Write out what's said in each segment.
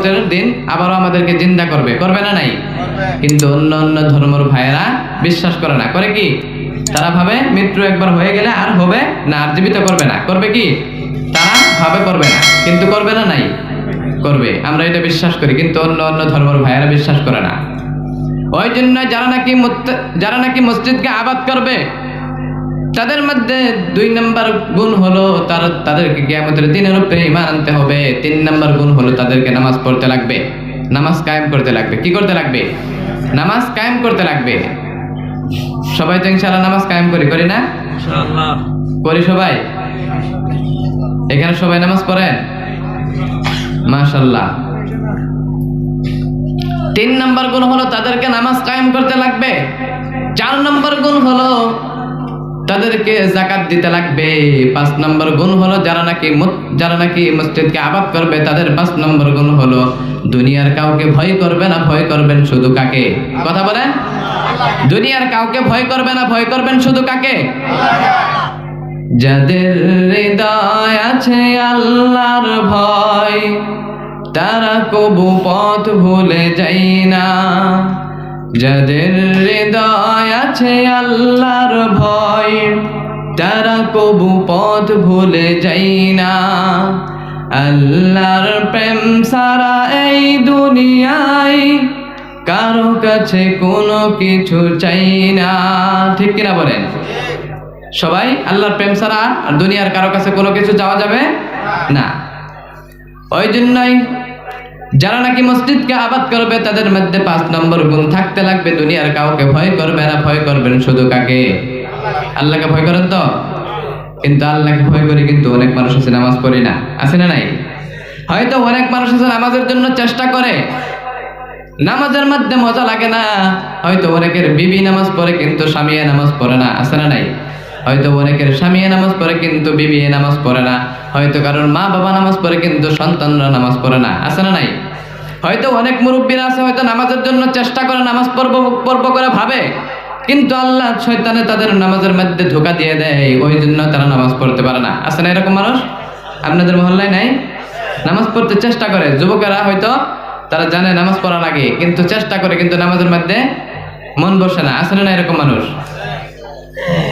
কিয়ামতের দিন আবারও আমাদেরকে জিন্দা করবে, করবে না নাই? কিন্তু অন্য অন্য ধর্মের ভাইয়েরা বিশ্বাস করে না। করে কি? তারা ভাবে মৃত্যু একবার হয়ে গেলে আর হবে না, আর জীবিত করবে না। করবে কি? তারা ভাবে করবে না, কিন্তু করবে না নাই? করবে। আমরা এটা বিশ্বাস করি, কিন্তু অন্য অন্য ধর্মের ভাইয়েরা বিশ্বাস করে না। ওই জন্য যারা নাকি মসজিদকে আবাদ করবে, তাদের মধ্যে 2 নম্বর গুণ হলো তাদেরকে কিয়ামতের দিনের উপরে ঈমান আনতে হবে। 3 নম্বর গুণ হলো তাদেরকে নামাজ পড়তে লাগবে, নামাজ কায়েম করতে লাগবে। কি করতে লাগবে? নামাজ কায়েম করতে লাগবে। সবাই তো ইনশাআল্লাহ নামাজ কায়েম করি না? ইনশাআল্লাহ করি সবাই। এখানে সবাই নামাজ পড়েন? মাশাআল্লাহ। 3 নম্বর গুণ হলো তাদেরকে নামাজ কায়েম করতে লাগবে। 4 নম্বর গুণ হলো তাদেরকে যাকাত দিতে লাগবে। 5 নম্বর গুণ হলো যারা নাকি মসজিদকে আবাদ করবে, তাদের 5 নম্বর গুণ হলো দুনিয়ার কাউকে ভয় করবে না, ভয় করবেন শুধু কাকে? কথা বলেন। দুনিয়ার কাউকে ভয় করবে না, ভয় করবেন শুধু কাকে? যাদের হৃদয় আছে আল্লাহর ভয়, তারা কবু পথ ভুলে যায় না। যাদের হৃদয় আছে আল্লাহর ভয়, তারা কবু পথ ভুলে যায় না। আল্লাহর প্রেম সারা এই দুনিয়ায় কারো কাছে কোনো কিছু চাই না। ঠিক কিনা বলেন? সবাই আল্লাহর প্রেম ছাড়া আর দুনিয়ার কারো কাছে কোনো কিছু চাওয়া যাবে না। ওই জন্যই যারা নাকি মসজিদকে আবাদ করবে, তাদের মধ্যে 5 নম্বর গুণ থাকতে লাগবে। দুনিয়ার কাউকে ভয় করবে না, ভয় করবেন শুধু কাকে? আল্লাহকে ভয় করেন তো? কিন্তু আল্লাহকে ভয় করি, কিন্তু অনেক মানুষ আছে নামাজ পড়ি না। আছে না নাই? হয়তো অনেক মানুষ আছে নামাজের জন্য চেষ্টা করে, নামাজের মধ্যে মজা লাগে না। হয়তো অনেকের বিবি নামাজ পড়ে, কিন্তু স্বামীয়ে নামাজ পড়ে না। আছে না নাই? হয়তো অনেকের স্বামীয়ে নামাজ পড়ে, কিন্তু বিবিয়ে নামাজ পড়ে না। হয়তো কারোর মা বাবা নামাজ পড়ে, কিন্তু সন্তানরা নামাজ পড়ে না। আছে না নাই? হয়তো অনেক মুরব্বীরা আছে, হয়তো নামাজের জন্য চেষ্টা করে, নামাজ পড়ব করে ভাবে, কিন্তু আল্লাহ শয়তানে তাদের নামাজের মধ্যে ধোঁকা দিয়ে দেয়, ওই জন্য তারা নামাজ পড়তে পারে না। আছে না এরকম মানুষ? আপনাদের মহল্লায় নাই? নামাজ পড়তে চেষ্টা করে, যুবকেরা হয়তো তারা জানে নামাজ পড়া লাগে, কিন্তু চেষ্টা করে, কিন্তু নামাজের মধ্যে মন বসে না। আছে না এরকম মানুষ?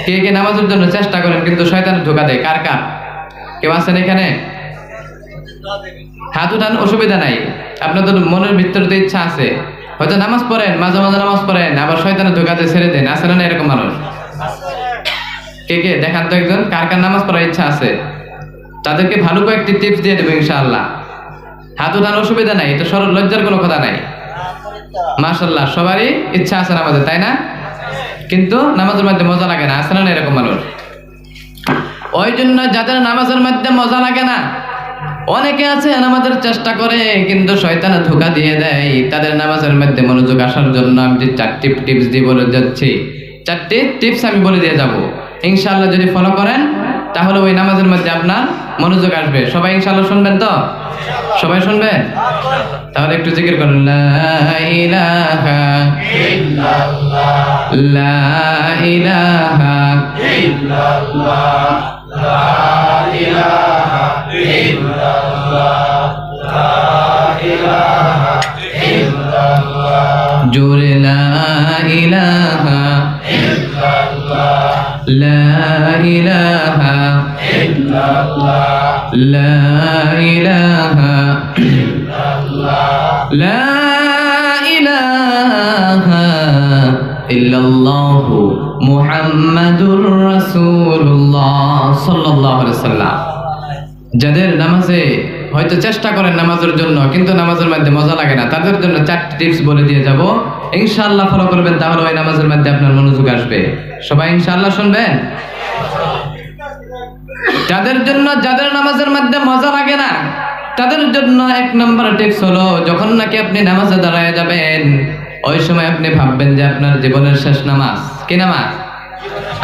কে কে নামাজের জন্য চেষ্টা করেন, কিন্তু শয়তানের ধোঁকা দেয়? কার কার? কেউ আছেন এখানে? হাত উঠান, অসুবিধা নাই। আপনাদের মনের ভিতরে ইচ্ছা আছে, হয়তো নামাজ পড়েন, মাঝে মাঝে নামাজ পড়েন, আবার শয়তানের ধোঁকা দিয়ে ছেড়ে দেন। আছে না এরকম মানুষ? কে কে দেখান তো একজন, কার কার নামাজ পড়ার ইচ্ছা আছে? তাদেরকে ভালো কয়েকটি টিপস দিয়ে দেবো ইনশাআল্লাহ। হাত উঠান, অসুবিধা নাই, এটা সরল, লজ্জার কোনো কথা নাই। মাশাআল্লাহ, সবারই ইচ্ছা আছে নামাজে, তাই না? কিন্তু নামাজের মধ্যে মজা লাগে না। আছে না এরকম মানুষ? ওই জন্য যাদের নামাজের মধ্যে মজা লাগে না, অনেকে আছে নামাজের চেষ্টা করে, কিন্তু শয়তানে ধোঁকা দিয়ে দেয়। তাদের নামাজের মধ্যে মনোযোগ আসার জন্য আমি যে 4টি টিপস দিয়ে বলে যাচ্ছি, 4টি টিপস আমি বলে দিয়ে যাব। ইনশাআল্লাহ যদি ফলো করেন, তাহলে ওই নামাজের মধ্যে আপনার মনোযোগ আসবে। সবাই ইনশাআল্লাহ শুনবেন তো? সবাই শুনবেন? তাহলে একটু জিকির করুন, লা ইলাহা ইল্লাল্লাহ, লা ইলাহা ইল্লাল্লাহ, লা ইলাহা ইল্লাল্লাহ, লা ইলাহা ইল্লাল্লাহ, জোরে লা ইলাহা ইল্লাল্লাহ, লা ইলাহা ইল্লাল্লাহ, লা ইলাহা ইল্লাল্লাহ, লা ইলাহা ইল্লাল্লাহ মুহাম্মাদুর রাসূলুল্লাহ সাল্লাল্লাহু আলাইহি ওয়াসাল্লাম। যাদের নামাজে হয়তো চেষ্টা করেন নামাজের জন্য, কিন্তু নামাজের মধ্যে মজা লাগে না, তাদের জন্য 4টি টিপস বলে দিয়ে যাব। ইনশাআল্লাহ ফলো করবেন, তাহলে ওই নামাজের মধ্যে আপনার মনোযোগ আসবে। সবাই ইনশাআল্লাহ শুনবেন? যাদের নামাজের মধ্যে মজা লাগে না, তাদের জন্য 1 নম্বর টিপস হলো, যখন নাকি আপনি নামাজে দাঁড়ায় যাবেন, ওই সময় আপনি ভাববেন যে আপনার জীবনের শেষ নামাজ। কি নামাজ?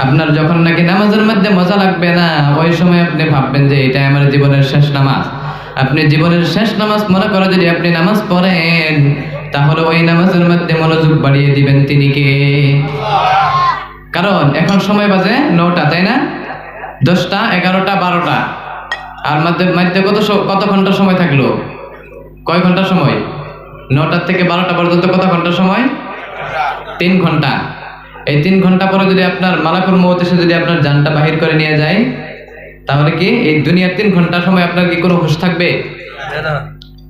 আপনার যখন নাকি নামাজের মধ্যে মজা লাগবে না, ওই সময় আপনি ভাববেন যে এটাই আমার জীবনের শেষ নামাজ। আপনি জীবনের শেষ নামাজ মনে করে যদি আপনি নামাজ পড়েন, তাহলে ওই নামাজের মধ্যে মনোযোগ বাড়িয়ে দিবেন তিনি কে? কারণ এখন সময় বাজে 9টা, তাই না? 10টা, 11টা, 12টা, আর মধ্যে কত ঘন্টা সময় থাকলো? কয় ঘন্টা সময়? 9টা থেকে 12টা পর্যন্ত কত ঘন্টা সময়? 3 ঘন্টা। এই 3 ঘন্টা পরে যদি আপনার মালাকুল মউত এসে যদি আপনার জানটা বাহির করে নিয়ে যায়, তাহলে কি এই দুনিয়ার 3 ঘন্টা সময় আপনার কি কোনো হুঁশ থাকবে?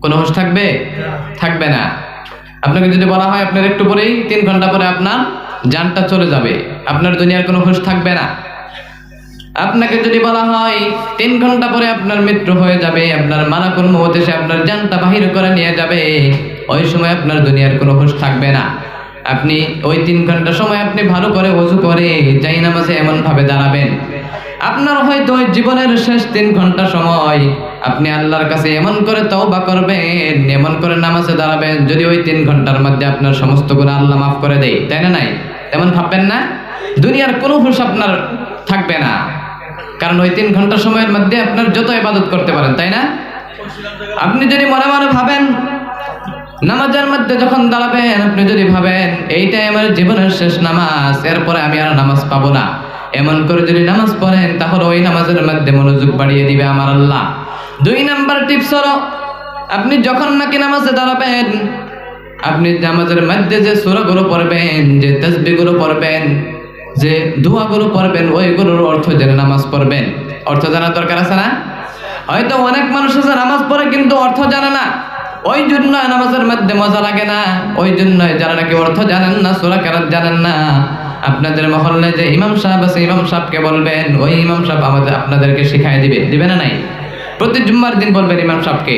কোনো হুঁশ থাকবে? থাকবে না। আপনাকে যদি বলা হয় আপনার একটু পরেই 3 ঘন্টা পরে আপনার জানটা চলে যাবে, আপনার দুনিয়ার কোনো হুঁশ থাকবে না। আপনাকে যদি বলা হয় 3 ঘন্টা পরে আপনার মৃত্যু হয়ে যাবে, আপনার মালাকুল মউত এসে আপনার জানটা বাহির করে নিয়ে যাবে, ওই সময় আপনার দুনিয়ার কোনো হুঁশ থাকবে না। আপনি ওই 3 ঘন্টা সময় আপনি ভালো করে ওযু করে যাই নামাজে এমন ভাবে দাঁড়াবেন, আপনার হয়তো ওই জীবনের শেষ 3 ঘন্টা সময় আপনি আল্লাহর কাছে এমন করে তওবা করবেন, এমন করে নামাজে দাঁড়াবেন, যদি ওই 3 ঘন্টার মধ্যে আপনার সমস্ত গুনাহ আল্লাহ মাফ করে দেয়, তাই না? নাই এমন ভাববেন না? দুনিয়ার কোনো হুঁশ আপনার থাকবে না, কারণ ওই 3 ঘন্টা সময়ের মধ্যে আপনার যত ইবাদত করতে পারেন, তাই না? আপনি যদি মনে মনে ভাবেন নামাজের মধ্যে যখন দাঁড়াবেন, আপনি যদি ভাবেন এইটাই আমার জীবনের শেষ নামাজ, এরপরে আমি আর নামাজ পাবো না, এমন করে যদি নামাজ পড়েন, তাহলে ওই নামাজের মধ্যে মনোযোগ বাড়িয়ে দিবে আমার আল্লাহ। 2 নাম্বার টিপস হলো, আপনি যখন নাকি নামাজে দাঁড়াবেন, আপনি নামাজের মধ্যে যে সূরাগুলো পড়বেন, যে তাসবিহগুলো পড়বেন, যে দোয়াগুলো পড়বেন, ওইগুলোর অর্থ জেনে নামাজ পড়বেন। অর্থ জানার দরকার আছে না? হয়তো অনেক মানুষ আছে নামাজ পড়ে কিন্তু অর্থ জানে না, ওই জন্য নামাজের মধ্যে মজা লাগে না, ওই জন্য যারা নাকি অর্থ জানেন না, সূরা কেরাত জানেন না, আপনাদের মহল্লায় যে ইমাম সাহেব আছে, ইমাম সাহেবকে বলবেন, ওই ইমাম সাহেব আপনাদেরকে শিখাই দিবে, দিবে না? নাই প্রতি জুম্মার দিন বলবেন ইমাম সাহেবকে,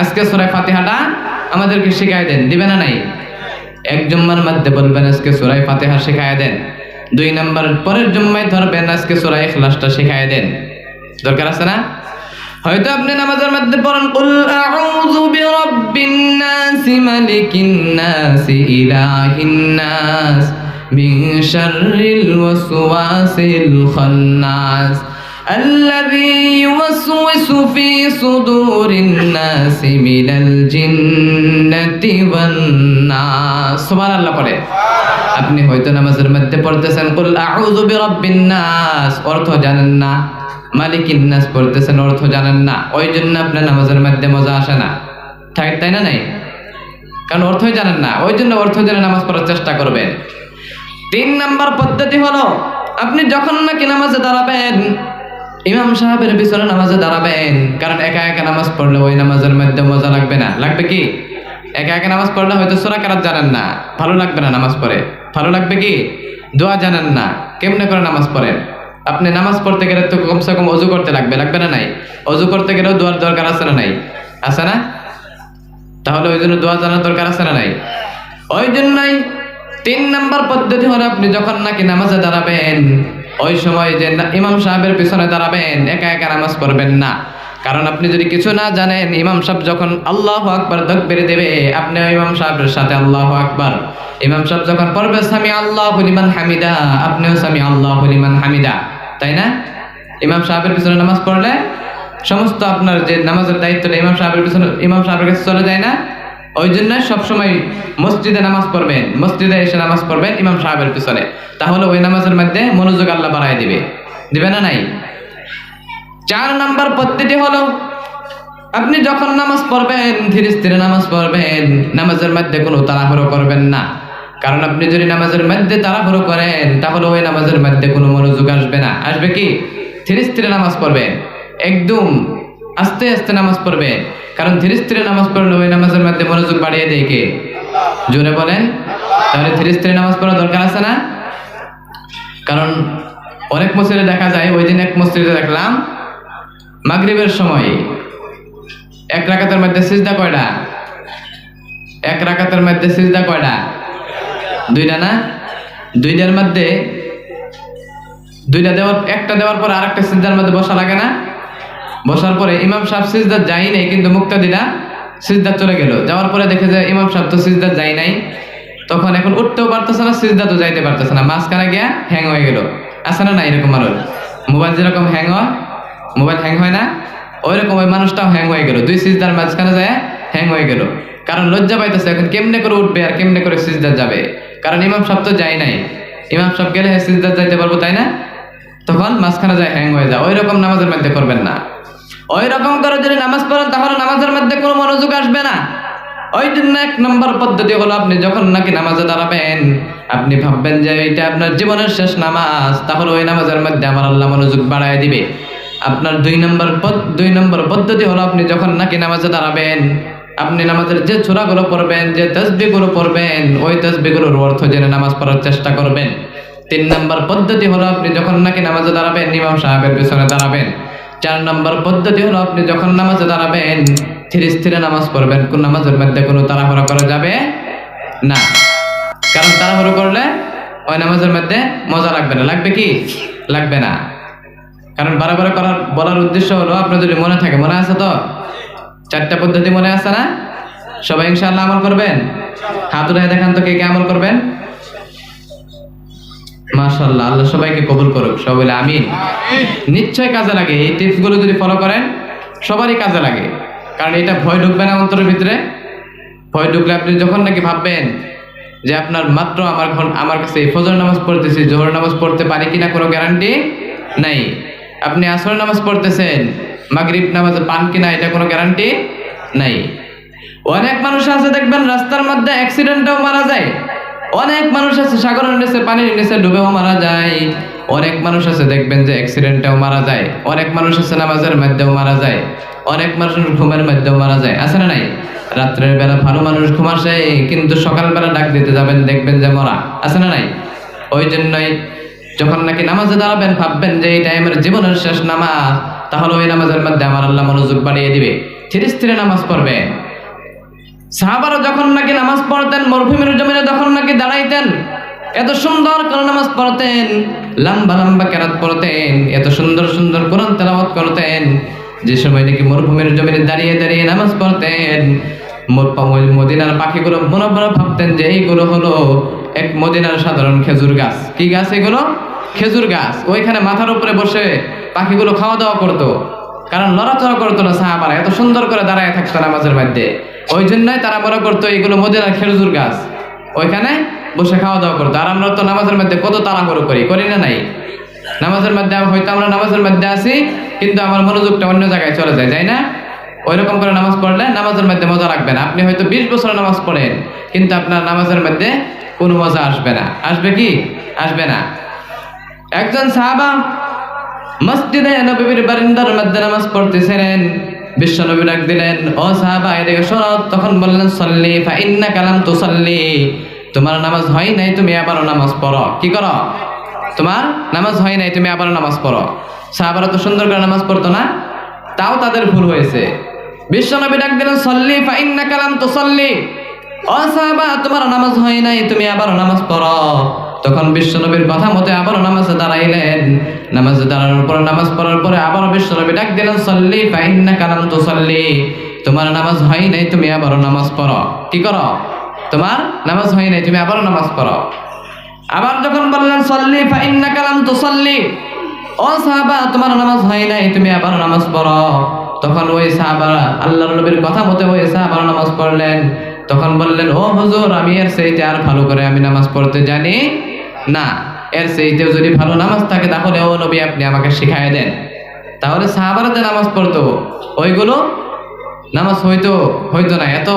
আজকে সূরা ফাতিহাটা আমাদেরকে শিখাই দেন, দিবে না? নাই এক জুম্মার মধ্যে বলবেন আজকে সূরা ফাতিহা শিখাই দেন। 2 নাম্বার পরের জুম্মায় ধরবেন আজকে সূরা ইখলাসটা শিখাই দেন। দরকার আছে না? হয়তো আপনি নামাজের মধ্যে পড়েন কুল আউযু বিরাব্বিন নাস মালিকিন নাস ইলাহিন নাস মিন শাররিল ওয়াসওয়াসিল খান্নাস আল্লাযী ইউওয়াসওয়িসু ফি সুদুরিন নাস মিনাল জিন্নাতি ওয়ান নাস। সুবহানাল্লাহ পড়ে। আপনি হয়তো নামাজের মধ্যে পড়তেছেন কুল আউযু বিরাব্বিন নাস, অর্থ জানেন না, মালিকিন নাস পড়তেছেন, অর্থ জানেন না, ওই জন্য আপনার নামাজের মধ্যে মজা আসে না, তাই না? নাই কারণ অর্থই জানেন না, ওই জন্য অর্থ জেনে নামাজ পড়ার চেষ্টা করবেন। 3 নাম্বার পদ্ধতি হলো, আপনি যখন নাকি নামাজে দাঁড়াবেন, ইমাম সাহেবের পিছনে নামাজে দাঁড়াবেন, কারণ একা একা নামাজ পড়লে ওই নামাজের মধ্যে মজা লাগবে না। লাগবে কি? একা একা নামাজ পড়লে হয়তো সূরা কেরাত জানেন না, ভালো লাগবে না নামাজ পড়ে। ভালো লাগবে কি? দোয়া জানেন না, কেমনে করে নামাজ পড়েন? আপনি নামাজ পড়তে গেলে তো কমসে কম ওযু করতে লাগবে, লাগবে না? নাই ওযু করতে গেলেও দোয়ার দরকার আছে না? নাই আছে না? তাহলে ওই জন্য দোয়া জানার দরকার আছে না? নাই ওই জন্যই 3 নাম্বার পদ্ধতি হলো, আপনি যখন নাকি নামাজে দাঁড়াবেন, ওই সময় যে ইমাম সাহেবের পিছনে দাঁড়াবেন, একা একা নামাজ পড়বেন না, কারণ আপনি যদি কিছু না জানেন, ইমাম সাহেব যখন আল্লাহু আকবার তাকবীর দেবে, আপনি ইমাম সাহেবের সাথে আল্লাহু আকবার, ইমাম সাহেব যখন পড়বে সামি আল্লাহু লিমান হামিদা, আপনিও সামি আল্লাহু লিমান হামিদা, তাই না? ইমাম সাহেবের পিছনে নামাজ পড়লে সমস্ত আপনার যে নামাজের দায়িত্বটা ইমাম সাহেবের পিছনে, ইমাম সাহেবের কাছে চলে যায় না? ওই জন্য সবসময় মসজিদে নামাজ পড়বেন, মসজিদে এসে নামাজ পড়বেন ইমাম সাহেবের পিছনে, তাহলে ওই নামাজের মধ্যে মনোযোগ আল্লাহ বাড়ায় দিবে, দিবে না? নাই 4 নাম্বার পদ্ধতি হলো, আপনি যখন নামাজ পড়বেন, ধীরে স্থিরে নামাজ পড়বেন, নামাজের মধ্যে কোনো তাড়াহুড়ো করবেন না, কারণ আপনি যদি নামাজের মধ্যে তাড়াহুড়ো করেন, তাহলে ওই নামাজের মধ্যে কোনো মনোযোগ আসবে না। আসবে কি? ধীরে স্থিরে নামাজ পড়বেন, একদম আস্তে আস্তে নামাজ পড়বেন, কারণ ধীরে স্থিরে নামাজ পড়লে ওই নামাজের মধ্যে মনোযোগ বাড়িয়ে দেয় কে? জোরে বলেন। তাহলে ধীরে স্থিরে নামাজ পড়া দরকার আছে না? কারণ অনেক মসজিদে দেখা যায়, ওই দিন এক মসজিদে দেখলাম মাগরিবের সময় 1 রাকাতের মধ্যে সিজদা কয়টা? 1 রাকাতের মধ্যে সিজদা কয়টা? 2টা না? 2টার মধ্যে 2টা দেওয়ার, একটা দেওয়ার পর আরেকটা সিজদার মধ্যে বসা লাগে না? বসার পরে ইমাম সাহেব সিজদা যাই নাই, কিন্তু মুক্তাদিরা সিজদা চলে গেল, যাওয়ার পরে দেখে যে ইমাম সাহেব তো সিজদা যাই নাই, তখন এখন উঠতেও পারতেছে না, সিজদা তো যাইতে পারতেছে না, মাঝখানে গিয়া হ্যাং হয়ে গেল। আছে না? না এরকম মানুষ? মোবাইল যেরকম হ্যাং হয়, মোবাইল হ্যাং হয় না, ওই রকম ওই মানুষটাও হ্যাং হয়ে গেল, 2 সিজদার মাঝখানে যায় হ্যাং হয়ে গেল, কারণ লজ্জা পাইতেছে এখন কেমনে করে উঠবে আর কেমনে করে সিজদা যাবে, কারণ ইমাম সাহেব তো যাই নাই, ইমাম সাহেব গেলে সিজদা যাইতে পারবো, তাই না? তখন মাঝখানে যায় হ্যাং হয়ে যায়। ওই রকম নামাজের মধ্যে করবেন না। ওই রকম করে যদি নামাজ পড়েন তাহলে নামাজের মধ্যে কোনো মনোযোগ আসবে না। ওই জন্য 1 নম্বর পদ্ধতি হলো আপনি যখন নাকি নামাজে দাঁড়াবেন আপনি ভাববেন যে এটা আপনার জীবনের শেষ নামাজ, তাহলে ওই নামাজের মধ্যে আমার আল্লাহ মনোযোগ বাড়ায় দিবে। আপনার 2 নম্বর পদ্ধতি হলো আপনি যখন নাকি নামাজে দাঁড়াবেন আপনি নামাজের যে সূরাগুলো পড়বেন, যে তাসবিহগুলো পড়বেন, ওই তাসবিহগুলোর অর্থ জেনে নামাজ পড়ার চেষ্টা করবেন। 3 নম্বর পদ্ধতি হলো আপনি যখন নাকি নামাজে দাঁড়াবেন ইমাম সাহেবের পিছনে দাঁড়াবেন। 4 নম্বর পদ্ধতি হলো আপনি যখন নামাজে দাঁড়াবেন ধীরে স্থিরে নামাজ পড়বেন, কোন নামাজের মধ্যে কোনো তাড়াহুড়ো করা যাবে না। কারণ তাড়াহুড়ো করলে ওই নামাজের মধ্যে মজা লাগবে না। লাগবে কি? লাগবে না। কারণ বারবার বলার উদ্দেশ্য হলো আপনার যদি মনে থাকে, মনে আছে তো? 4টা পদ্ধতি মনে আছে না? সবাই ইনশাআল্লাহ আমল করবেন? হাত উঠায় দেখান তো কে কে আমল করবেন। মাশাআল্লাহ, আল্লাহ সবাইকে কবুল করুক। সবাই বলে আমিন। নিশ্চয় কাজে লাগে, এই টিপসগুলো যদি ফলো করেন সবারই কাজে লাগে। কারণ এটা ভয় ঢুকবে না অন্তরের ভিতরে। ভয় ঢুকলে আপনি যখন নাকি ভাববেন যে আপনার মাত্র আমার কাছে ফজর নামাজ পড়তেছি, জোহর নামাজ পড়তে পারি কিনা কোনো গ্যারান্টি নাই। আপনি আসর নামাজ পড়তেছেন, মাগরিব নামাজে পান কিনা এটা কোনো গ্যারান্টি নাই। অনেক মানুষ আছে দেখবেন রাস্তার মধ্যে অ্যাক্সিডেন্টেও মারা যায়। অনেক মানুষ আছে সাগরের নিচে পানির নিচে ডুবেও মারা যায়। অনেক মানুষ আছে দেখবেন যে অ্যাক্সিডেন্টেও মারা যায়। অনেক মানুষ আছে নামাজের মধ্যেও মারা যায়। অনেক মানুষ ঘুমের মধ্যেও মারা যায়। আছে না নাই? রাত্রের বেলা ভালো মানুষ ঘুমাসে কিন্তু সকালবেলা ডাক দিতে যাবেন দেখবেন যে মরা। আছে না নাই? ওই জন্যই যখন নাকি নামাজে দাঁড়াবেন ভাববেন যে এই টাইমের জীবনের শেষ নামাজ, তাহলে ওই নামাজের মধ্যে আমার আল্লাহ মনোযোগ বাড়িয়ে দিবে। ধীরে স্থিরে নামাজ পড়বেন। সাহাবারা যখন নাকি নামাজ পড়তেন মরুভূমির জমিনে যখন নাকি দাঁড়াইতেন এত সুন্দর করে নামাজ পড়তেন, লম্বা লম্বা কেরাত পড়তেন, এত সুন্দর সুন্দর কোরআন তেলাওয়াত করতেন। যে সময় নাকি মরুভূমির জমিনে দাঁড়িয়ে দাঁড়িয়ে নামাজ পড়তেন মদিনার পাখিগুলো মনে মনে ভাবতেন যে এইগুলো হলো এক মদিনার সাধারণ খেজুর গাছ। কি গাছ এগুলো? খেজুর গাছ। ওইখানে মাথার উপরে বসে পাখিগুলো খাওয়া দাওয়া করতো। কারণ লড়াচড়া করতো না সাহাবারা, এত সুন্দর করে দাঁড়ায় থাকতো নামাজের মধ্যে। ওই জন্যই তারা মনে করতো এইগুলো মদিনার খেজুর গাছ, ওইখানে বসে খাওয়া দাওয়া করতো। আর আমরা তো নামাজের মধ্যে কত তাড়াহুড়ো করি না নাই? নামাজের মধ্যে হয়তো আমরা নামাজের মধ্যে আছি কিন্তু আমার মনোযোগটা অন্য জায়গায় চলে যায়, তাই না? ওই রকম করে নামাজ পড়লে নামাজের মধ্যে মজা রাখবেন। আপনি হয়তো 20 বছর নামাজ পড়েন কিন্তু আপনার নামাজের মধ্যে কোনো মজা আসবে না। আসবে কি? আসবে না। একজন সাহাবা মসজিদে নববীর বারান্দার মধ্যে নামাজ পড়তেছিলেন। বিশ্ব নবী ডাক দিলেন, ও সাহাবা এদিকে শোনো। তখন বললেন, সল্লি ফা ইন্নাকা লাম তুসাল্লি, তোমার নামাজ হয় নাই, তুমি আবারও নামাজ পড়ো। কি করো? তোমার নামাজ হয় নাই, তুমি আবারও নামাজ পড়ো। সাহাবারা তো সুন্দর করে নামাজ পড়তো না, তাও তাদের ভুল হয়েছে। বিশ্ব নবী ডাক দিলেন, সল্লি ফা ইন্নাকা লাম তুসাল্লি, ও সাহাবা তোমার নামাজ হয় নাই, তুমি আবারও নামাজ পড়ো। তখন বিশ্বনবীর কথা মতে আবারও নামাজে দাঁড়াইলেন। নামাজে দাঁড়ানোর পরে নামাজ পড়ার পরে আবারও বিশ্বনবী ডাক দিলেন, সল্লি ফা ইন্নাকা লাম তুসাল্লি, তোমার নামাজ হয় নাই, তুমি আবারও নামাজ পড়ো। কি করো? তোমার নামাজ হয় নাই, তুমি আবারও নামাজ পড়ো। আবার যখন বললেন, সল্লি ফা ইন্নাকা লাম তুসাল্লি, ও সাহাবা তোমার নামাজ হয় নাই, তুমি আবারও নামাজ পড়ো। তখন ওই সাহাবারা আল্লাহর নবীর কথা মতে ওই সাহাবারা নামাজ পড়লেন। তখন বললেন, ও হুজুর আমি এর চাইতে আর ভালো করে আমি নামাজ পড়তে জানি না, এর চাইতেও যদি ভালো নামাজ থাকে তাহলে ও নবী আপনি আমাকে শিখাই দেন। তাহলে সাহাবারা যে নামাজ পড়তো ওইগুলো নামাজ হইতো না, এত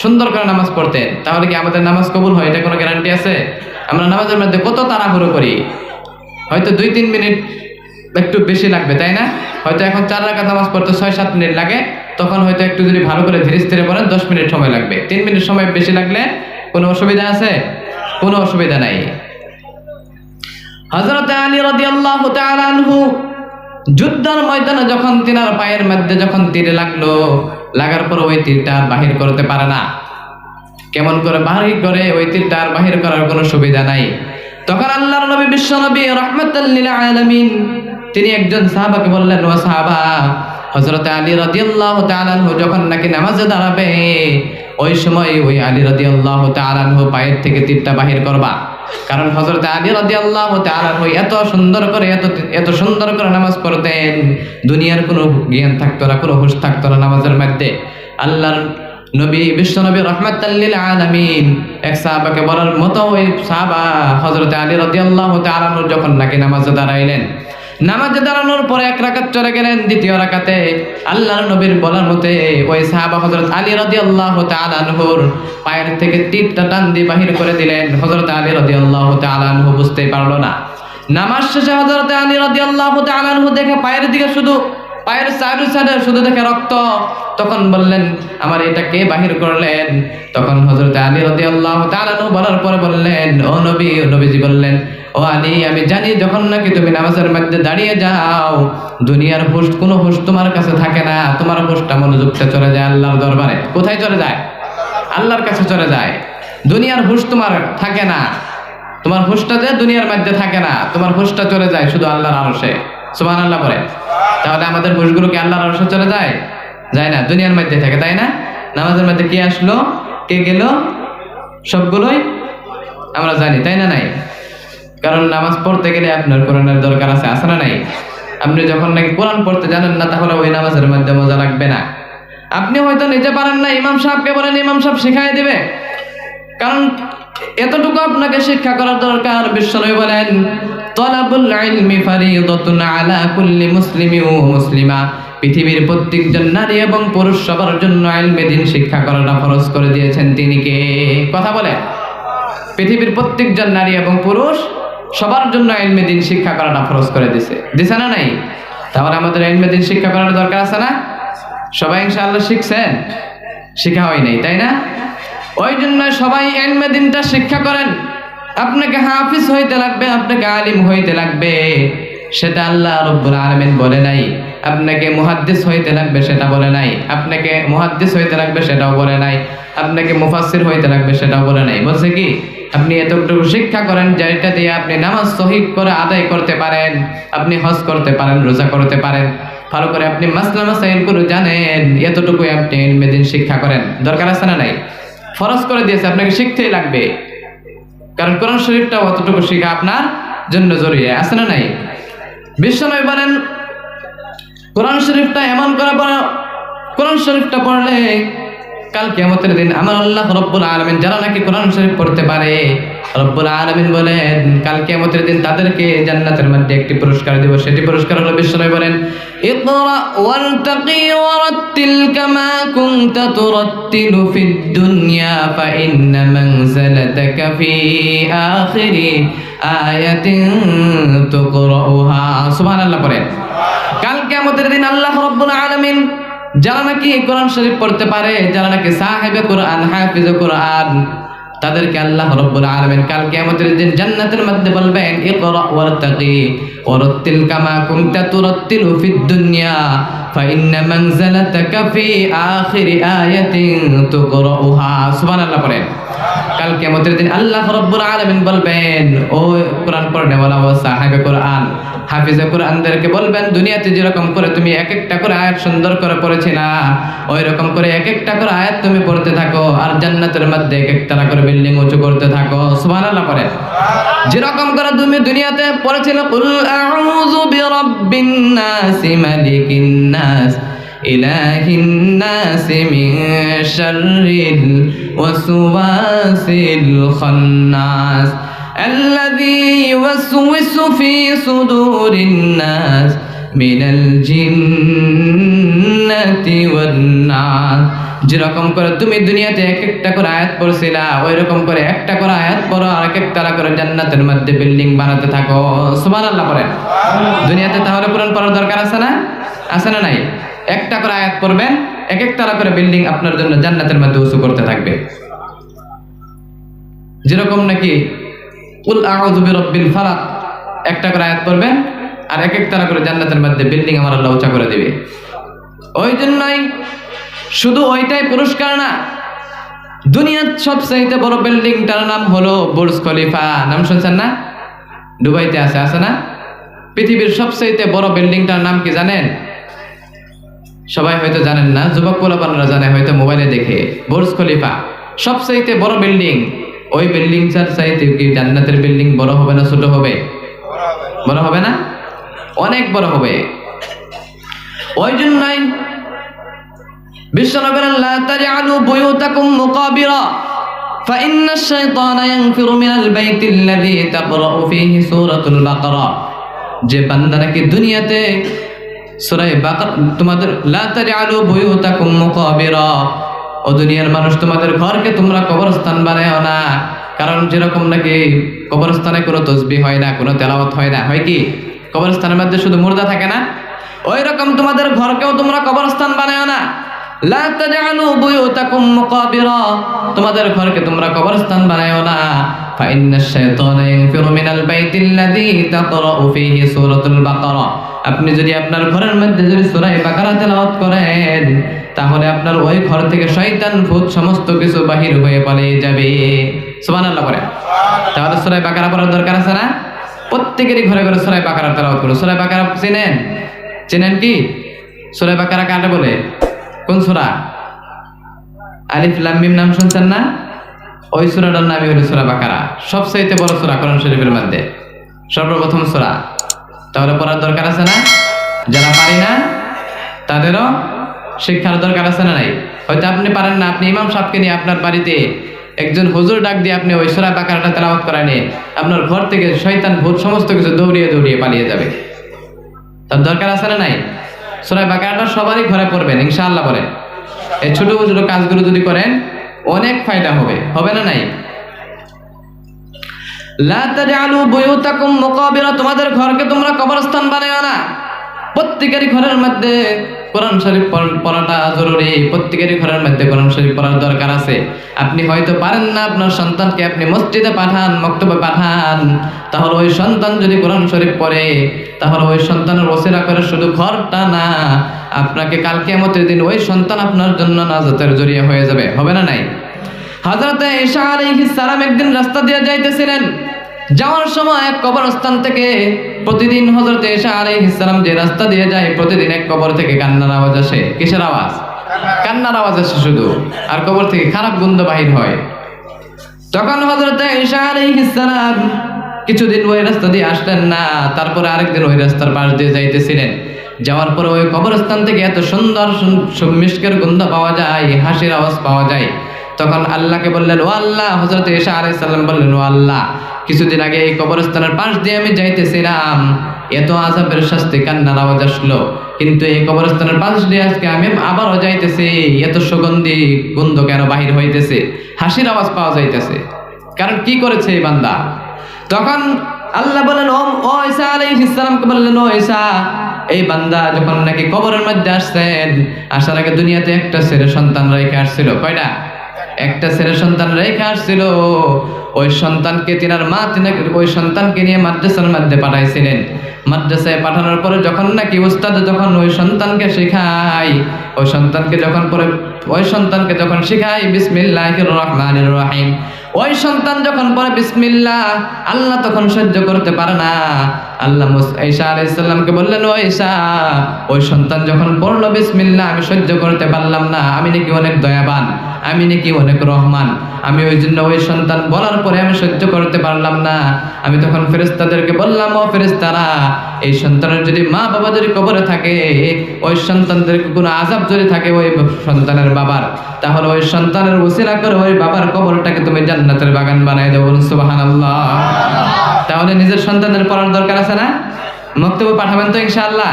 সুন্দর করে নামাজ পড়তেন। তাহলে কি আমাদের নামাজ কবুল হয়? এটা কোনো গ্যারান্টি আছে? আমরা নামাজের মধ্যে কত তাড়াহুড়ো করি। হয়তো 2-3 মিনিট একটু বেশি লাগবে, তাই না? হয়তো এখন 4 রাকাত নামাজ পড়তে 6-7 মিনিট লাগে, তখন হয়তো একটু যদি ভালো করে ধীরে স্থিরে পড়েন 10 মিনিট সময় লাগবে। 3 মিনিট সময় বেশি লাগলে কোনো অসুবিধা আছে? কোনো অসুবিধা নাই। হযরত আলী রাদিয়াল্লাহু তাআলা আনহু যুদ্ধের ময়দানে যখন তিনার পায়ের মধ্যে যখন তীর লাগার পর ওই তীরটা বাহির করতে পারে না। কেমন করে বাহির করে? ওই তীরটা বাহির করার কোনো সুবিধা নাই। তখন আল্লাহর নবী বিশ্ব নবী রাহমাতাল লিল আলামিন তিনি একজন সাহাবাকে বললেন, ও সাহাবা হযরত আলী রাদিয়াল্লাহু তাআলা আনহু যখন নাকি নামাজে দাঁড়াবে ওই সময় ওই আলী রাদিয়াল্লাহু তাআলা আনহু পায়ের থেকে তীরটা বাহির করবা। কারণ হযরত আলী রাদিয়াল্লাহু তাআলা আনহু এত সুন্দর করে নামাজ পড়তেন, দুনিয়ার কোনো জ্ঞান থাকতো না, কোনো হুঁশ থাকতো না নামাজের মধ্যে। আল্লাহর নবী বিশ্ব নবী রাহমাতাল লিল আলামিন এক সাহাবাকে বলার মতো ওই সাহাবা হযরত আলী রাদিয়াল্লাহু তাআলা আনহু যখন নাকি নামাজে দাঁড়াইলেন, নামাজে দাঁড়ানোর পরে 1 রাকাত চলে গেলেন। দ্বিতীয় রাকাতে আল্লাহর নবীর বলার মতে ওই সাহাবা হযরত আলী রাদিয়াল্লাহু তাআলা আনহুর পায়ের থেকে তীরটা টান দিয়ে বাহির করে দিলেন। হযরত আলী রাদিয়াল্লাহু তাআলা আনহু বুঝতেই পারলো না। নামাজ শেষে হযরত আলী রাদিয়াল্লাহু তাআলা আনহু দেখে পায়ের দিকে শুধু পায়ের সাইডে শুধু দেখে রক্ত। তখন বললেন, আমার এটা কে বাহির করলেন? তখন হযরত আলী রাদিয়াল্লাহু তাআলা আনহু বলার পরে বললেন, ও নবীজি বললেন, ও আলী, আমি জানি যখন নাকি তুমি নামাজের মধ্যে দাঁড়িয়ে যাও দুনিয়ার কোনো হুঁশ তোমার কাছে থাকে না, তোমার হুঁশটা মনোযোগটা চলে যায় আল্লাহর দরবারে। কোথায় চলে যায়? আল্লাহর কাছে চলে যায়। দুনিয়ার হুঁশ তোমার থাকে না, তোমার হুঁশটা যে দুনিয়ার মধ্যে থাকে না, তোমার হুঁশটা চলে যায় শুধু আল্লাহর আরশে। সুবহানাল্লাহ বলে। তাহলে আমাদের হুঁশগুলো কি আল্লাহর আরশে চলে যায়? যায় না, দুনিয়ার মধ্যে থাকে, তাই না? নামাজের মধ্যে কে আসলো কে গেল সবগুলোই আমরা জানি, তাই না? নাই? কারণ নামাজ পড়তে গেলে আপনার কোরআনের দরকার আছে না নাই? আপনি যখন নাকি কোরআন পড়তে জানেন না, তাহলে ওই নামাজের মধ্যে মজা লাগবে না। আপনি হয়তো নিজে পারেন না, ইমাম সাহেবকে বলেন, ইমাম সাহেব শিখাই দিবে। কারণ এতটুকু আপনাকে শিক্ষা করার দরকার। বিশ্বনবী বলেন, তালাবুল ইলমি ফারিদাতুন আলা কুল্লি মুসলিমিন ওয়া মুসলিমা। পৃথিবীর প্রত্যেকজন নারী এবং পুরুষ সবার জন্য ইলমে দিন শিক্ষা করাটা ফরজ করে দিয়েছেন তিনি কে? কথা বলে। পৃথিবীর প্রত্যেকজন নারী এবং পুরুষ সবার জন্য ইলমে দিন শিক্ষা করাটা ফরজ করে দিছে না নাই? তাহলে আমাদের ইলমে দিন শিক্ষা করার দরকার আছে না? সবাই ইনশাআল্লাহ শিখছেন? শিখা হয় নাই, তাই না? ওই জন্য সবাই ইলমে দিনটা শিক্ষা করেন। আপনাকে হাফিজ হইতে লাগবে, আপনাকে আলিম হইতে লাগবে, সেটা আল্লাহ রাব্বুল আলামিন বলে নাই। আপনাকে মুহাদ্দিস হইতে লাগবে সেটা বলে নাই। আপনাকে মুহাদ্দিস হইতে লাগবে সেটাও বলে নাই। আপনাকে মুফাসসির হইতে লাগবে সেটাও বলে নাই। বলছে কি, আপনি এতটুকু শিক্ষা করেন যেটা দিয়ে আপনি নামাজ সহিহ করে আদায় করতে পারেন, আপনি হজ করতে পারেন, রোজা করতে পারেন, ভালো করে আপনি মাসলা মাসাইল করে জানেন, এতটুকুই আপনি ইলমে দিন শিক্ষা করেন। দরকার আছে না নাই? ফরজ করে দিয়েছে, আপনাকে শিখতেই লাগবে। কারণ কোরআন শরীফটাও অতটুকু শিখা আপনার জন্য জরুরি, আছে না নাই? বিশ্বনবী বলেন, কোরআন শরীফটা এমন করে পড়ো, কোরআন শরীফটা পড়লে কাল কিয়ামতের দিন আমার আল্লাহ রব্বুল আলামিন যারা নাকি কোরআন শরীফ পড়তে পারে, রব্বুল আলামিন বলেন কাল কিয়ামতের দিন তাদেরকে জান্নাতের মধ্যে একটি পুরস্কার দেব। সেটি পুরস্কার হলো, বিশ্বনবী বলেন, ইকরা ওয়ারতাকি ওয়ারাত্তিল কামা কুনতা তুরাত্তিলু ফিদ দুনিয়া ফা ইন্না মানজিলাতাকা ফি আখিরি আয়াতিন তুকরাউহা। সুবহানাল্লাহ পড়েন। কাল কিয়ামতের দিন আল্লাহ রব্বুল আলামিন যারা নাকি কোরআন শরীফ পড়তে পারে, যারা নাকি সাহেবে কোরআন, হাফিজে কোরআন, তাদেরকে আল্লাহ রাব্বুল আলামিন কাল কিয়ামতের দিন জান্নাতের মধ্যে বলবেন, ইকরা ওয়ারতাকি ওয়ারাত্তিল কামা কুনতা তুরাত্তিলু ফিদ দুনিয়া ফা ইন্না মানজিলাতাকা ফি আখিরি আয়াতিন তুকরাউহা। সুবহানাল্লাহ পড়েন। কাল কিয়ামতের দিন আল্লাহ রাব্বুল আলামিন বলবেন, ও কোরআন পড়নেওয়ালা ও সাহেবে কোরআন, হাফিজে কোরআনদেরকে বলবেন, দুনিয়াতে যেরকম করে তুমি এক একটা করে আয়াত সুন্দর করে পড়েছিলা, ওই রকম করে এক একটা করে আয়াত তুমি পড়তে থাকো, আর জান্নাতের মধ্যে এক একতলা করে বিল্ডিং উঁচু করতে থাকো। সুবহানাল্লাহ পড়ে। যেরকম করে তুমি দুনিয়াতে পড়েছিলে, কুল আউযু বিরাব্বিন নাস মালিকিন নাস ইলাহিন নাস মিন শাররিল ওয়াসওয়াসিল খান্নাস الذي يوسوس في صدور الناس من الجنة والناس। যেরকম করে তুমি দুনিয়াতে এক একটা করে আয়াত পড়ছিলা, ওই রকম করে একটা করে আয়াত পড়ো, আর এক একটা করে জান্নাতের মধ্যে বিল্ডিং বানাতে থাকো। সুবহানাল্লাহ পড়েন। দুনিয়াতে তাহলে কোরআন পড়ার দরকার আছে না? আছে না নাই? একটা করে আয়াত পড়বেন, এক একটা করে বিল্ডিং আপনার জন্য জান্নাতের মধ্যে উঁচু করতে থাকবে। যেরকম নাকি কুল আউযু বিরাব্বিল ফালাক একটা করে আয়াত পড়বেন, আর এক একটা করে জান্নাতের মধ্যে বিল্ডিং আমার আল্লাহ উঁচা করে দিবে। ওই জন্যই শুধু ওইটাই পুরস্কার না, দুনিয়ার সবচাইতে বড় বিল্ডিংটার নাম হলো বুর্জ খলিফা। নাম শুনছেন না? দুবাইতে আছে না? পৃথিবীর সবচাইতে বড় বিল্ডিংটার নাম কি জানেন? সবাই হয়তো জানেন না, যুবক পোলাপানরা জানে হয়তো মোবাইলে দেখে। বুর্জ খলিফা সবচাইতে বড় বিল্ডিং। ওই বিল্ডিং চাইতে কি জান্নাতের বিল্ডিং বড় হবে না ছোট হবে? বড় হবে না? অনেক বড় হবে। ওই জন্যই বিশ্বনবী বলেন, লা তাজআলু বুয়ুতাকুম মুকাবিরা ফাইন্না আশ-শাইতানা ইয়ানফিরু মিনাল বাইতিল্লাযী তাকরাউ ফীহি সূরাতুল বাকারা। যে বান্দা নাকি দুনিয়াতে সূরা বাকারা তোমাদের লা তাজআলু বুয়ুতাকুম মুকাবিরা, ও দুনিয়ার মানুষ তোমাদের ঘরকে তোমরা কবরস্থান বানায়ও না। কারণ যেরকম নাকি কবরস্থানে কোনো তসবিহ হয় না, কোনো তেলাওয়াত হয় না, হয় কি কবরস্থানের মধ্যে শুধু মুর্দা থাকে না, ওই রকম তোমাদের ঘরকেও তোমরা কবরস্থান বানায়ও না। লা তাজআলু বুয়ুতাকুম মুকাবিরা, তোমাদের ঘরকে তোমরা কবরস্থান বানায়ও না। ফাইন্নাশ শাইতানা ইয়ানফিরু মিনাল বাইতিল্লাযী তাকরাউ ফীহি সূরাতুল বাকারা, আপনি যদি আপনার ঘরের মধ্যে যদি সূরা বাকারা তেলাওয়াত করেন, তাহলে আপনার ওই ঘর থেকে শয়তান ভূত সমস্ত কিছু বাহির হয়ে পালিয়ে যাবে। সুবহানাল্লাহ বলে। তাহলে সূরা বাকারা পড়ার দরকার আছে না? প্রত্যেকেরই ঘরে ঘরে সূরা বাকারা তেলাওয়াত করুন। সূরা বাকারা চেনেন? চেনেন কি সূরা বাকারা কাকে বলে? কোন সূরা? আলিফ লাম মিম নাম শুনছেন না? ওই সূরাটার নামই হলো সূরা বাকারা। সবচেয়ে বড় সূরা কোরআন শরীফের মধ্যে, সর্বপ্রথম সূরা। তাহলে পড়ার দরকার আছে না? যারা পারি না তাদেরও শিক্ষার দরকার আছে না নাই? হয়তো আপনি পারেন না, আপনি ইমাম সাহেবকে নিয়ে আপনার বাড়িতে একজন হুজুর ডাক দিয়ে আপনি ওই সূরা বাকারাটা তেলাওয়াত করায় নিয়ে আপনার ঘর থেকে শয়তান ভূত সমস্ত কিছু দৌড়িয়ে দৌড়িয়ে পালিয়ে যাবে। তার দরকার আছে না নাই? সূরা বাকারাটা সবারই ঘরে পড়বেন ইনশাআল্লাহ বলেন। এই ছোট ছোট কাজগুলো যদি করেন অনেক ফায়দা হবে, হবে না নাই? লা তাজআলু বুয়ুতাকুম মুকাবিরা, তোমাদের ঘরকে তোমরা কবরস্থান বানায়ও না। প্রত্যেকেরই ঘরের মধ্যে কোরআন শরীফ পড়াটা জরুরি। প্রত্যেকেরই ঘরের মধ্যে কোরআন শরীফ পড়ার দরকার আছে। আপনি হয়তো পারেন না, আপনার সন্তানকে আপনি মসজিদে পাঠান, মক্তবে পাঠান, তাহলে ওই সন্তান যদি কোরআন শরীফ পড়ে, তাহলে ওই সন্তানের ওসিলা করে শুধু ঘরটা না, আপনাকে কাল কিয়ামতের দিন ওই সন্তান আপনার জন্য নাজাতের জরিয়া হয়ে যাবে, হবে না নাই? হযরত ঈসা আলাইহিস সালাম একদিন রাস্তা দিয়ে যাইতেছিলেন, যাওয়ার সময় এক কবরস্থান থেকে প্রতিদিন হযরত ঈসা আলাইহিস সালাম যে রাস্তা দিয়ে যায়, প্রতিদিন এক কবর থেকে কান্নার আওয়াজ আসে। কিসের আওয়াজ? কান্নার আওয়াজ আসে শুধু, আর কবর থেকে খারাপ গন্ধ বাহির হয়। তখন হযরত ঈসা আলাইহিস সালাম কিছুদিন ওই রাস্তা দিয়ে আসলেন না, তারপরে আরেকদিন ওই রাস্তার পাশ দিয়ে যাইতেছিলেন। যাওয়ার পরে ওই কবরস্থান থেকে এত সুন্দর মিষ্কের গন্ধ পাওয়া যায়, হাসির আওয়াজ পাওয়া যায়। তখন আল্লাহকে বললেন, ও আল্লাহ, হযরত ঈসা আলাইহিস সালাম বললেন, ও আল্লাহ, কিছুদিন আগে এই কবরস্থানের পাশ দিয়ে আমি যাইতেছিলাম, এত আযাবের শাস্তি কান্নার আওয়াজ আসলো, কিন্তু এই কবরস্থানের পাশ দিয়ে আজকে আমি আবারও যাইতেছি, এত সুগন্ধি গন্ধ কেন বাহির হইতেছে, হাসির আওয়াজ পাওয়া যাইতেছে? কারণ কি করেছে এই বান্দা? তখন আল্লাহ বলেন, ও ঈসা আলাইহিস সালামকে বললেন, ও ঈসা, এই বান্দা যখন নাকি কবরের মধ্যে আসছেন, আসার আগে দুনিয়াতে একটা ছেলে সন্তান রেখে আসছিল। কয়টা? একটা ছেলে সন্তান রেখে আসছিল। ওই সন্তানকে তিনার মা ওই সন্তানকে নিয়ে মাদ্রাসার মধ্যে পাঠাইছিলেন। মাদ্রাসায় পাঠানোর পরে যখন নাকি উস্তাদ যখন ওই সন্তানকে শেখায়, ওই সন্তানকে যখন শেখায় বিসমিল্লাহির রহমানির রহিম, ওই সন্তান যখন পড়ে বিসমিল্লাহ, আল্লাহ তখন সহ্য করতে পারে না। আল্লাহ ঈসা আলাইহিস সালামকে বললেন, ও ঈসা, ওই সন্তান যখন পড়লো বিসমিল্লাহ, আমি সহ্য করতে পারলাম না, আমি নাকি অনেক দয়াবান, আমি নাকি অনেক রহমান, আমি ওই জন্য ওই সন্তান বলার পরে আমি সহ্য করতে পারলাম না। আমি তখন ফেরেশতাদেরকে বললাম, ও ফেরেশতারা, এই সন্তানের যদি মা বাবা যদি কবরে থাকে, ওই সন্তানদের কোনো আযাব যদি থাকে ওই সন্তানের বাবার, তাহলে ওই সন্তানের ওসিলা করে ওই বাবার কবরটাকে তুমি জান্নাতের বাগান বানাই দেবো। সুবহানাল্লাহ। তাহলে নিজের সন্তানের পড়ার দরকার আছে না? মক্তবে পাঠাবেন তো ইনশাআল্লাহ?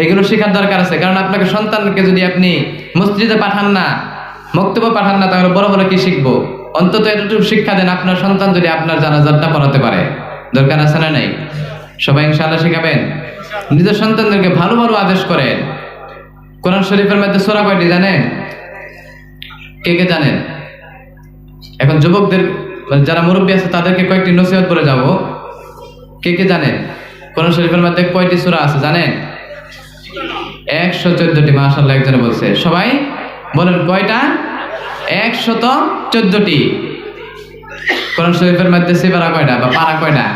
এগুলো শেখার দরকার আছে, কারণ আপনাকে সন্তানকে যদি আপনি মসজিদে পাঠান না, মক্তবে পাঠান না, তাহলে বড় বড় কি শিখবো? অন্তত এতটুকু শিক্ষা দেন, আপনার সন্তান যদি আপনার জানাজাটা পড়াতে পারে। দরকার আছে না নাই? সবাই ইনশাআল্লাহ শিখাবেন। নিজের সন্তানদেরকে ভালো ভালো আদেশ করেন। কোরআন শরীফের মধ্যে সূরা কয়টি জানেন? কে কে জানেন? এখন যুবকদের যারা মুরব্বী আছে তাদেরকে কয়েকটি নসিহত করে যাব। কে কে জানেন কোরআন শরীফের মধ্যে কয়টি সূরা আছে জানেন? 114টি। মাশাআল্লাহ, একজনে বলছে। সবাই বলেন কয়টা? 114টি। কোরআন শরীফের মধ্যে সিপারা কয়টা বা পারা কয়টা?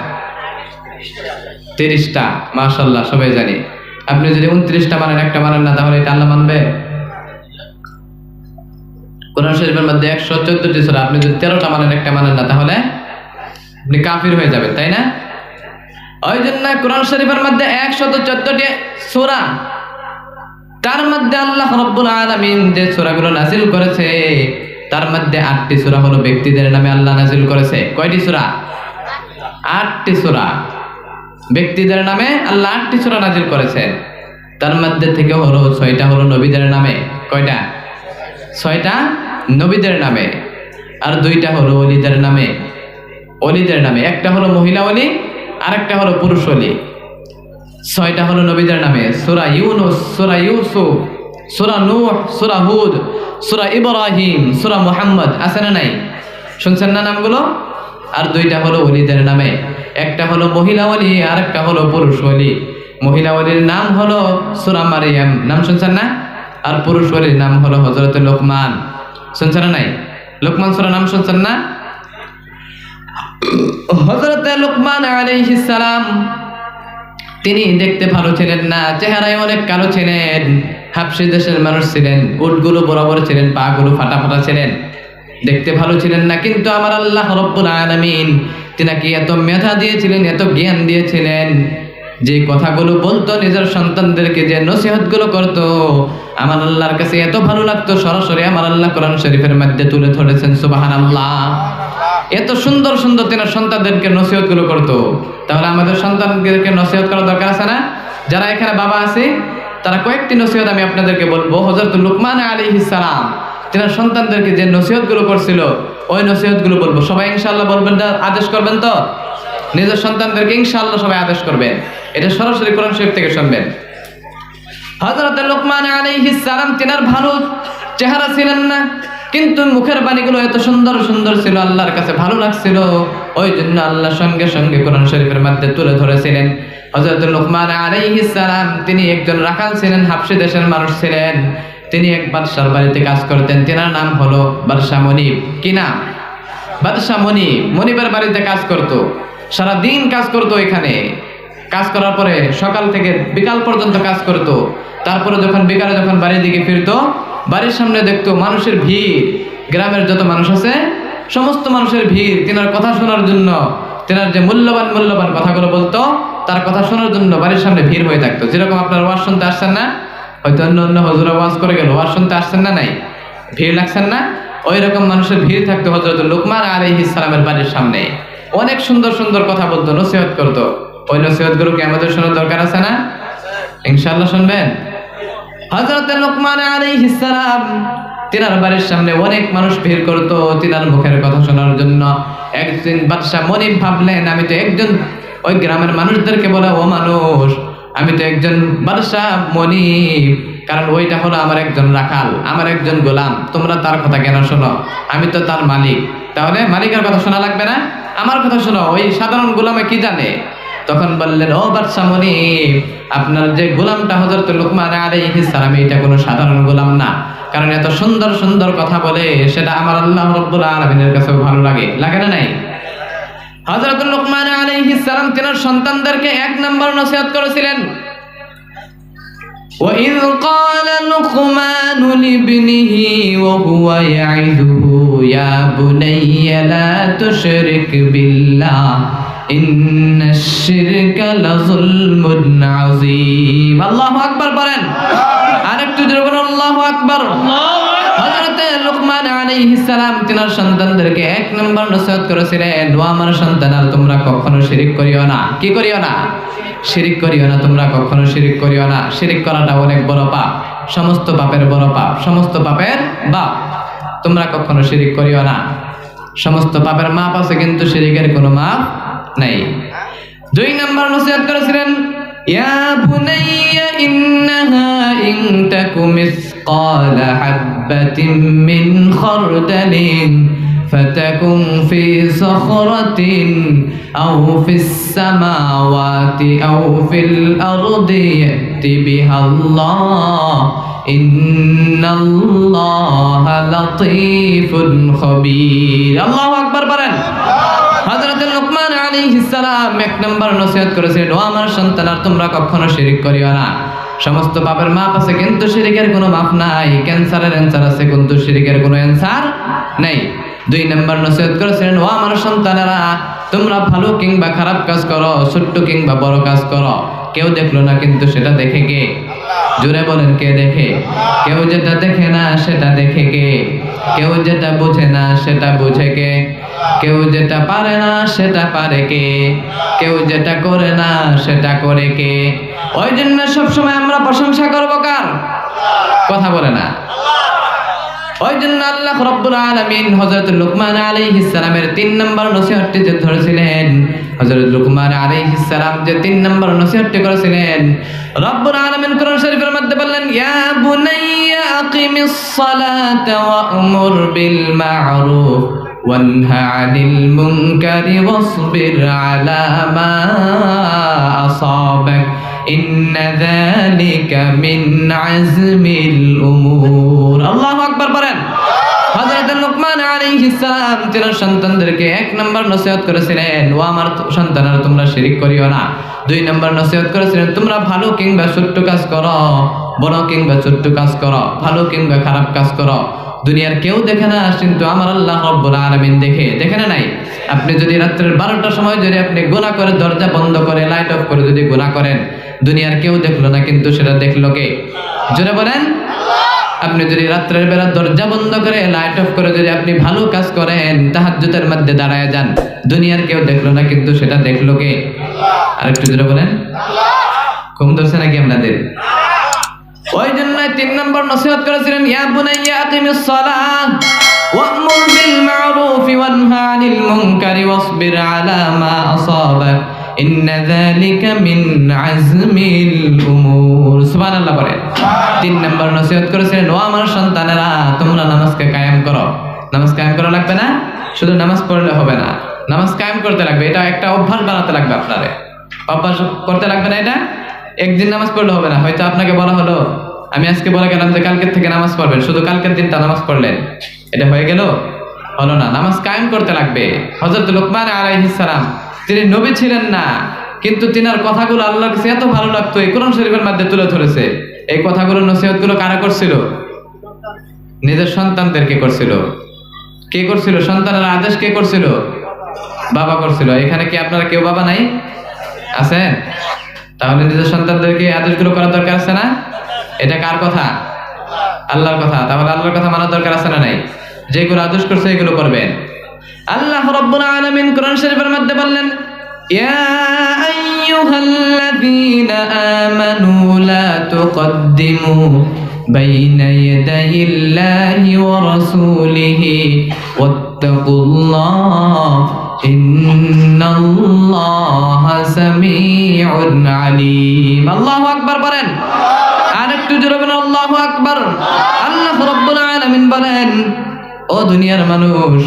30টা। মাশাআল্লাহ, সবাই জানি। আপনি যদি 29টা মানেন, একটা মানেন না, তাহলে এটা আল্লাহ মানবে? কোরআন শরীফের মধ্যে 114টি সূরা, আপনি যদি 13টা মানেন, একটা মানেন না, তাহলে আপনি কাফির হয়ে যাবেন, তাই না? ওই জন্য কোরআন শরীফের মধ্যে 114টি সূরা, তার মধ্যে আল্লাহ রাব্বুল আলামিন যে সূরাগুলো নাযিল করেছে, তার মধ্যে 8টি সূরা হলো ব্যক্তিদের নামে আল্লাহ নাযিল করেছে। কয়টি সূরা? 8টি সূরা। ব্যক্তিদের নামে আল্লাহ 8টি সূরা নাজিল করেছেন। তার মধ্যে থেকে হলো 6টা হলো নবীদের নামে। কয়টা? 6টা নবীদের নামে, আর 2টা হলো ওলিদের নামে। ওলিদের নামে একটা হলো মহিলা ওলি, আরেকটা হলো পুরুষ ওলি। 6টা হলো নবীদের নামে, সূরা ইউনূস, সূরা ইউসুফ, সূরা নূহ, সূরা হুদ, সূরা ইব্রাহিম, সূরা মুহাম্মদ। আছে না নাই? শুনছেন না নামগুলো? আর 2টা হলো ওলিদের নামে, একটা হলো মহিলা ওলি, আর একটা হলো পুরুষ ওলি। মহিলা ওলির নাম হলো সূরা মারিয়াম, নাম শুনছেন না? আর পুরুষ ওলির নাম হলো হযরত লোকমান। শুনছেন না নাই? লোকমান সূরা নাম শুনছেন না? হযরত লোকমান আলাইহিস সালাম তিনি দেখতে ভালো ছিলেন না, চেহারায় অনেক কালো ছিলেন, হাবশী দেশের মানুষ ছিলেন, উটগুলো বরাবর ছিলেন, পা গুলো ফাটা ফাটা ছিলেন, দেখতে ভালো ছিলেন না। কিন্তু আমার আল্লাহ রাব্বুল আলামিন তিনাকে এত মেধা দিয়েছিলেন, এত জ্ঞান দিয়েছিলেন, যে কথাগুলো বলতো নিজের সন্তানদেরকে, যে নসিহতগুলো করতো, আমার আল্লাহর কাছে এত ভালো লাগতো। সরাসরি আমার আল্লাহ কোরআন শরীফের মধ্যে তুলে ধরেছেন। সুবহানাল্লাহ। এত সুন্দর সুন্দর তেনার সন্তানদেরকে নসিহতগুলো করতো। তাহলে আমাদের সন্তানদেরকে নসিহত করা দরকার আছে না? যারা এখানে বাবা আছে তারা কয়েকটি নসিহত আমি আপনাদেরকে বলবো। হযরত লুকমান আলাইহিস সালাম তেনার সন্তানদেরকে যে নসিহতগুলো করছিল, ওই নসিহতগুলো বলবো। সবাই ইনশাআল্লাহ বলবেন, আদেশ করবেন তো? নিজের সন্তানদেরকে ইনশাআল্লাহ সবাই আদেশ করবেন। এটা সরাসরি কোরআন শরীফ থেকে শুনবেন। হযরত লুকমান আলাইহিস সালাম তেনার ভালো চেহারা ছিলেন না, কিন্তু মুখের বাণীগুলো এত সুন্দর সুন্দর ছিল, আল্লাহর কাছে ভালো লাগছিল। ওই জন্য আল্লাহ সঙ্গে সঙ্গে কোরআন শরীফের মধ্যে তুলে ধরেছিলেন। হযরত লুকমান আলাইহিস সালাম তিনি একজন রাখাল ছিলেন, হাবশী দেশের মানুষ ছিলেন। তিনি এক বাদশার বাড়িতে কাজ করতেন। তেনার নাম হলো বাদশা মনিব। কি নাম? বাদশা মনিব। মনিবের বাড়িতে কাজ করত, সারা দিন কাজ করত। এখানে কাজ করার পরে সকাল থেকে বিকাল পর্যন্ত কাজ করত। তারপরে যখন বিকালে যখন বাড়ির দিকে ফিরতো, বাড়ির সামনে দেখতো মানুষের ভিড়, গ্রামের যত মানুষ আছে সমস্ত মানুষের ভিড় তেনার কথা শোনার জন্য। তেনার যে মূল্যবান মূল্যবান কথাগুলো বলতো, তার কথা শোনার জন্য বাড়ির সামনে ভিড় হয়ে থাকতো। যেরকম আপনার ওয়াজ শুনতে আসছেন না, হয়তো অন্য অন্য হুজুরা ওয়াজ করে গেল, ওয়াজ শুনতে আসছেন না, নাই ভিড় লাগছেন না, ওই রকম মানুষের ভিড় থাকতো হযরত লুকমান আলাইহিস সালামের বাড়ির সামনে। অনেক সুন্দর সুন্দর কথা বলতো, নসিহত করতো। ওই নসিহতগুলো কি আমাদের শোনার দরকার আছে না? ইনশাআল্লাহ শুনবেন। হযরত লুকমান আলাইহিস সালাম তিনার বাড়ির সামনে অনেক মানুষ ভিড় করতো তিনার মুখের কথা শোনার জন্য। একদিন বাদশা মনিব ভাবলেন, আমি তো একজন, ওই গ্রামের মানুষদেরকে বলে, ও মানুষ, আমি তো একজন বাদশা মনিব, কারণ ওইটা হলো আমার একজন রাখাল, আমার একজন গোলাম, তোমরা তার কথা কেন শোনো? আমি তো তার মালিক, তাহলে মালিকের কথা শোনা লাগবে না? আমার কথা শোনো। ওই সাধারণ গোলামে কি জানে? তখন বললেন, ও বাদশা মনিব, আপনার যে গোলামটা হযরত লুকমান আলাইহিস সালাম, এটা কোনো সাধারণ গোলাম না, কারণ এত সুন্দর সুন্দর কথা বলে, সেটা আমার আল্লাহ রাব্বুল আলামিনের কাছে ভালো লাগে। লাগে না নাই? হযরত লুকমান আলাইহিস সালাম তিনার সন্তানদেরকে 1 নম্বর নসিহত করেছিলেন। وَإِذْ قَالَ لُقْمَانُ لِابْنِهِ وَهُوَ يَعِظُهُ يَا بُنَيَّ لَا تُشْرِكْ بِاللَّهِ إِنَّ الشِّرْكَ لَظُلْمٌ عَظِيمٌ। আল্লাহু আকবার বলেন। আরেকটু জোরে বলুন, আল্লাহু আকবার। হযরত লুকমান আলাইহিস সালাম তিনার সন্তানদেরকে 1 নম্বর নসিহত করেছিলেন, ও আমার সন্তানেরা, তোমরা কখনো শিরক করিও না। কি করিও না? শিরিক করিও না, তোমরা কখনো শিরিক করিও না। শিরিক করাটা অনেক বড় পাপ, সমস্ত পাপের বড় পাপ, সমস্ত পাপের বাপ। তোমরা কখনো শিরিক করিও না। সমস্ত পাপের মাপ আছে, কিন্তু শিরিকের কোনো মাপ নাই। 2 নম্বর নসিহত করেছিলেন, ইয়া বুনাইয়া ইন্নাহা ইন তাকু মিসকালা হাববাতিন মিন খারদালিন فتكن في صخرة أو في السماوات أو في الأرض يأت بها الله إن الله لطيف خبير। الله أكبر বলেন। হযরত লুকমান আলাইহিস সালাম 1 নম্বর নসিহত করেছিলেন, ও আমার সন্তানেরা, তোমরা কখনো শিরক করিও না। সমস্ত পাপের মাপ আছে, কিন্তু শিরকের কোনো মাপ নাই। ক্যান্সারের অ্যানসার আছে, কিন্তু শিরকের কোনো অ্যানসার নাই। 2 নম্বর নসিহত করেছিলেন, ও আমার সন্তানেরা, তোমরা ভালো কিংবা খারাপ কাজ করো, ছোট্ট কিংবা বড় কাজ করো, কেউ দেখলো না, কিন্তু সেটা দেখে কে? জোরে বলেন, কে দেখে? কেউ যেটা দেখে না সেটা দেখে কে? কেউ যেটা বুঝে না সেটা বুঝে কে? কেউ যেটা পারে না সেটা পারে কে? কেউ যেটা করে না সেটা করে কে? ওই জন্য সবসময় আমরা প্রশংসা করবো কার? কথা বলে না। ওই জন্য আল্লাহ রাব্বুল আলামিন হযরত লুকমান আলাইহিস সালামের 3 নম্বর নসিহতটি যে ধরেছিলেন, হযরত লুকমান আলাইহিস সালাম যে 3 নম্বর নসিহতটি করেছিলেন, রব্বুল আলামিন কোরআন শরীফের মধ্যে বললেন, ইয়া বুনাইয়া আকিমিস সালাতা ওয়া'মুর বিল মা'রুফ ওয়ানহা আনিল মুনকারি ওয়াসবির আলা মা আসাবাক ইন্না যালিকা মিন আজমিল উমুর। আল্লাহু আকবার বলেন। হযরত লুকমান আলাইহিস সালাম তার সন্তানদেরকে 1 নম্বর নসিহত করেছিলেন, ও আমার সন্তানেরা তোমরা শিরক করিও না। 2 নম্বর নসিহত করেছিলেন, তোমরা ভালো কিংবা ছোট্ট কাজ করো, বড় কিংবা ছোট্ট কাজ করো, ভালো কিংবা খারাপ কাজ করো, দুনিয়ার কেউ দেখে না কিন্তু আমার আল্লাহ রাব্বুল আলামিন দেখে না নাই? আপনি যদি রাত্রের 12টার সময় যদি আপনি গুনাহ করে দরজা বন্ধ করে লাইট অফ করে যদি গুনাহ করেন, দুনিয়ার কেউ দেখলো না কিন্তু সেটা দেখলো কে? জোরে বলেন। আপনি যদি রাত্রের বেলা দরজা বন্ধ করে লাইট অফ করে যদি আপনি ভালো কাজ করেন, তাহাজ্জুদের মধ্যে দাঁড়ায় যান, দুনিয়ার কেউ দেখলো না কিন্তু সেটা দেখলো কে? আরেকটু জোরে বলেন। ঘুম ধরছে নাকি আপনাদের? ওই জন্য 3 নম্বর নসিহত করেছিলেন, ইয়া বুনাইয়া আকিমিস সালাহ ওয়া'মুর বিল মা'রুফি ওয়ানহা আনিল মুনকারি ওয়াসবির আলা মা আসাবাক ইন্না যালিকা মিন আজমিল উমুর। সুবহানাল্লাহ বলে। 3 নম্বর নসিহত করেছিলেন, ও আমার সন্তানেরা তোমরা নামাজকে কায়েম করো। নামাজ কায়েম করা লাগবে না, শুধু নামাজ পড়লে হবে না, নামাজ কায়েম করতে লাগবে। এটা একটা অভ্যাস বানাতে লাগবে আপনারে, অভ্যাস করতে লাগবে না। এটা একদিন নামাজ পড়লে হবে না। হয়তো আপনাকে বলা হলো, আমি আজকে বলে গেলাম যে কালকের থেকে নামাজ পড়বেন, শুধু কালকের দিনটা নামাজ পড়লেন, এটা হয়ে গেল? হলো না। নামাজ কায়েম করতে লাগবে। হযরত লুকমান আলাইহিস সালাম তিনি নবী ছিলেন না, কিন্তু তিনার কথাগুলো আল্লাহর কাছে এত ভালো লাগতো, এই কোরআন শরীফের মধ্যে তুলে ধরেছে। এই কথাগুলো নসিহতগুলো কারা করছিল? নিজের সন্তানদেরকে করছিল। কে করছিল? সন্তানের আদেশ কে করছিল? বাবা করছিল। এখানে কি আপনারা কেউ বাবা নাই আছেন? তাহলে নিজের সন্তানদেরকে আদেশগুলো করার দরকার আছে না? এটা কার কথা? আল্লাহর কথা। তাহলে আল্লাহর কথা মানার দরকার আছে না নাই? যেগুলো আদেশ করছে এগুলো করবেন। আল্লাহ রাব্বুল আলামিন কোরআন শরীফের মধ্যে বললেন, ইয়া আইয়ুহাল্লাযীনা আমানু লা তুকদ্দিমু বাইনা ইয়াদাইল্লাহি ওয়া রাসূলিহি ওয়াত্তাকুল্লাহ ইন্নাল্লাহা সামিউন আলীম। আল্লাহু আকবার বলেন। আরেকটু জোরে বলেন আল্লাহু আকবার। আল্লাহ রাব্বুল আলামিন বলেন, ও দুনিয়ার মানুষ,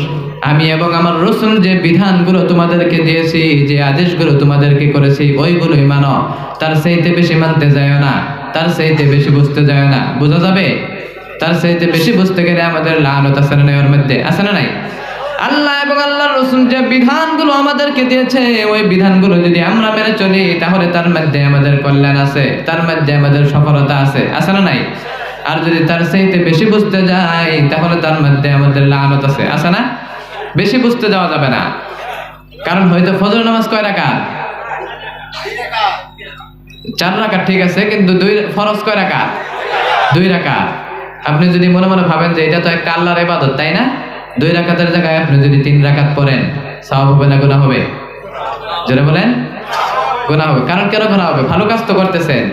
আমি এবং আমার রাসূল যে বিধানগুলো তোমাদেরকে দিয়েছি, যে আদেশগুলো তোমাদেরকে করেছি, ওইগুলোই মানো। তার চাইতে বেশি মানতে যায় না, তার চাইতে বেশি বুঝতে যায় না। বোঝা যাবে? তার চাইতে বেশি বুঝতে গেলে আমাদের লানত আছে না নাই? ওর মধ্যে আছে না নাই? আল্লাহ এবং আল্লাহর রাসূল যে বিধানগুলো আমাদেরকে দিয়েছে, ওই বিধানগুলো যদি আমরা মেনে চলি, তাহলে তার মধ্যে আমাদের কল্যাণ আছে, তার মধ্যে আমাদের সফলতা আছে, আছে না নাই? আর যদি তার চাইতে বেশি বুঝতে যাই, তাহলে তার মধ্যে আমাদের লানত আছে, আছে না? বেশি বুঝতে যাওয়া যাবে না। কারণ হয়তো ফজর নামাজ কয় রাকাত? 4 রাকাত, ঠিক আছে, কিন্তু ফরজ কয় রাকাত? 2 রাকাত। আপনি যদি মনে মনে ভাবেন যে এটা তো একটা আল্লাহর ইবাদত, তাই না? 2 রাকাতের জায়গায় আপনি যদি 3 রাকাত পড়েন, সওয়াব হবে না গুনাহ হবে? জোরে বলেন। গুনাহ হবে। কারণ কেন গুনাহ হবে? ভালো কাজ তো করতেছেন,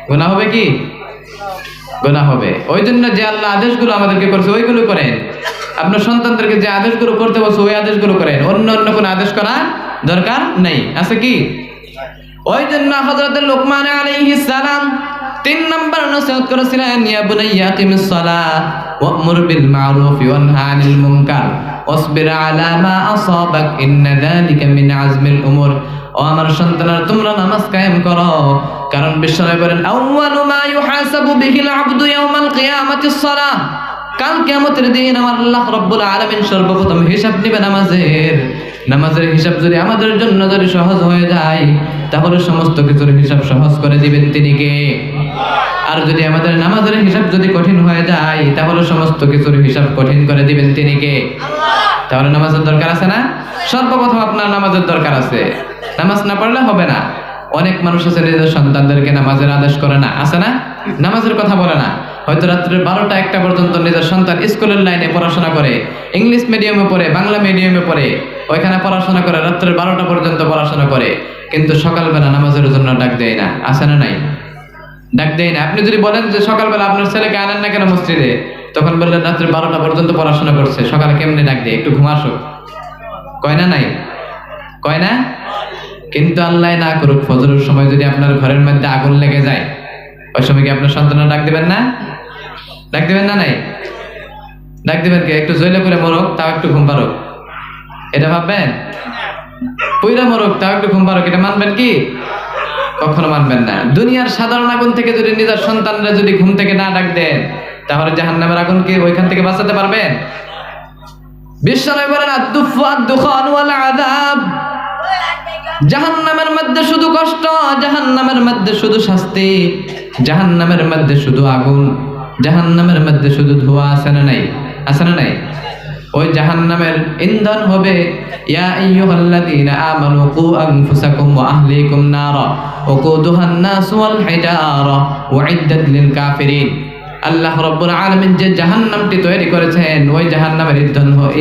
গুনাহ হবে কি? গুনাহ হবে। ওই জন্য যে আল্লাহ আদেশগুলো আমাদেরকে করেছে ওইগুলো করেন। আপনার সন্তানদেরকে যে আদেশগুলো করতে বলছে ওই আদেশগুলো করেন, অন্য অন্য কোনো আদেশ করা দরকার নেই, আছে কি? ওই জন্য হযরত লুকমান আলাইহিস সালাম 3 নম্বর নসিহত করেছিলেন, ইয়া বুনাইয়া আকিমিস সালাহ ওয়া'মুর বিল মা'রুফি ওয়ানহা আনিল মুনকার ওয়াসবির আলা মা আসাবাক ইন্না যালিকা মিন আজমিল উমুর। ও আমার সন্তানেরা তোমরা নামাজ কায়েম করো, কারণ বিশ্বনবী বলেন, আউয়ালু মা ইউহাসাবু বিহিল আবদু ইয়াওমাল কিয়ামাতিস সালাহ। কাল কিয়ামতের দিন আমার আল্লাহ রাব্বুল আলামিন সর্বপ্রথম হিসাব নেবে নামাজের। নামাজের হিসাব যদি আমাদের জন্য যদি সহজ হয়ে যায়, তাহলে সমস্ত কিছুর হিসাব সহজ করে দিবেন তিনি কে? আর যদি আমাদের নামাজের হিসাব যদি কঠিন হয়ে যায়, তাহলে সমস্ত কিছুর হিসাব কঠিন করে দিবেন তিনি কে? তাহলে নামাজের দরকার আছে না? সর্বপ্রথম আপনার নামাজের দরকার আছে। নামাজ না পড়লে হবে না। অনেক মানুষ আছে নিজের সন্তানদেরকে নামাজের আদেশ করে না, আছে না? নামাজের কথা বলে না। হয়তো রাত্রে 12টা-1টা পর্যন্ত নিজের সন্তান স্কুলের লাইনে পড়াশোনা করে, ইংলিশ মিডিয়ামে পড়ে, বাংলা মিডিয়ামে পড়ে, ওইখানে পড়াশোনা করে, রাত্রে 12টা পর্যন্ত পড়াশোনা করে, কিন্তু সকালবেলা নামাজের জন্য ডাক দেয় না। আছে না নাই? ডাক দেয় না। আপনি যদি বলেন যে সকালবেলা আপনার ছেলেকে আনেন না কেন মসজিদে, তখন বললেন রাত্রে 12টা পর্যন্ত পড়াশোনা করছে, সকালে কেমনে ডাক দেয়, একটু ঘুমাসো, কয় না? নাই কয় না? কিন্তু আল্লাহ না করুক ফজরের সময় যদি আপনার ঘরের মধ্যে আগুন লেগে যায়, ওই সময় কি আপনার সন্তানরা ডাক দিবেন না? ডাক দিবেন না? নাই ডাক দিবেন কি? একটু জৈলে করে মরক, তাও একটু ঘুম পারুক, এটা ভাববেন? পুইরা মরক, তাও একটু ঘুম পারুক, এটা মানবেন কি? কখনো মানবেন না। দুনিয়ার সাধারণ আগুন থেকে যদি নিজের সন্তানরা যদি ঘুম থেকে না ডাক দেন, তাহলে জাহান্নামের আগুন কি ওইখান থেকে বাঁচাতে পারবেন? বিশ্বনবী বলেন আদ-দুফু আদ-দুখান ওয়াল আযাব, জাহান্নামের মধ্যে শুধু কষ্ট, জাহান্নামের মধ্যে শুধু শাস্তি, জাহান্নামের মধ্যে শুধু আগুন, জাহান্নামের মধ্যে শুধু ধোঁয়া। আছে না নাই? আছে না নাই? ওই জাহান্নামের ইন্ধন হবে ইয়া আইয়ুহাল্লাযীনা আমানু কু আনফুসাকুম ওয়া আহলিকুম নারা ওয়াকুদুহান নাস ওয়াল হিজারা উইদ্দাত লিল কাফিরিন। আল্লাহ রাব্বুল আলামিন যে জাহান্নামটি তৈরি করেছেন, ওই জাহান্নামের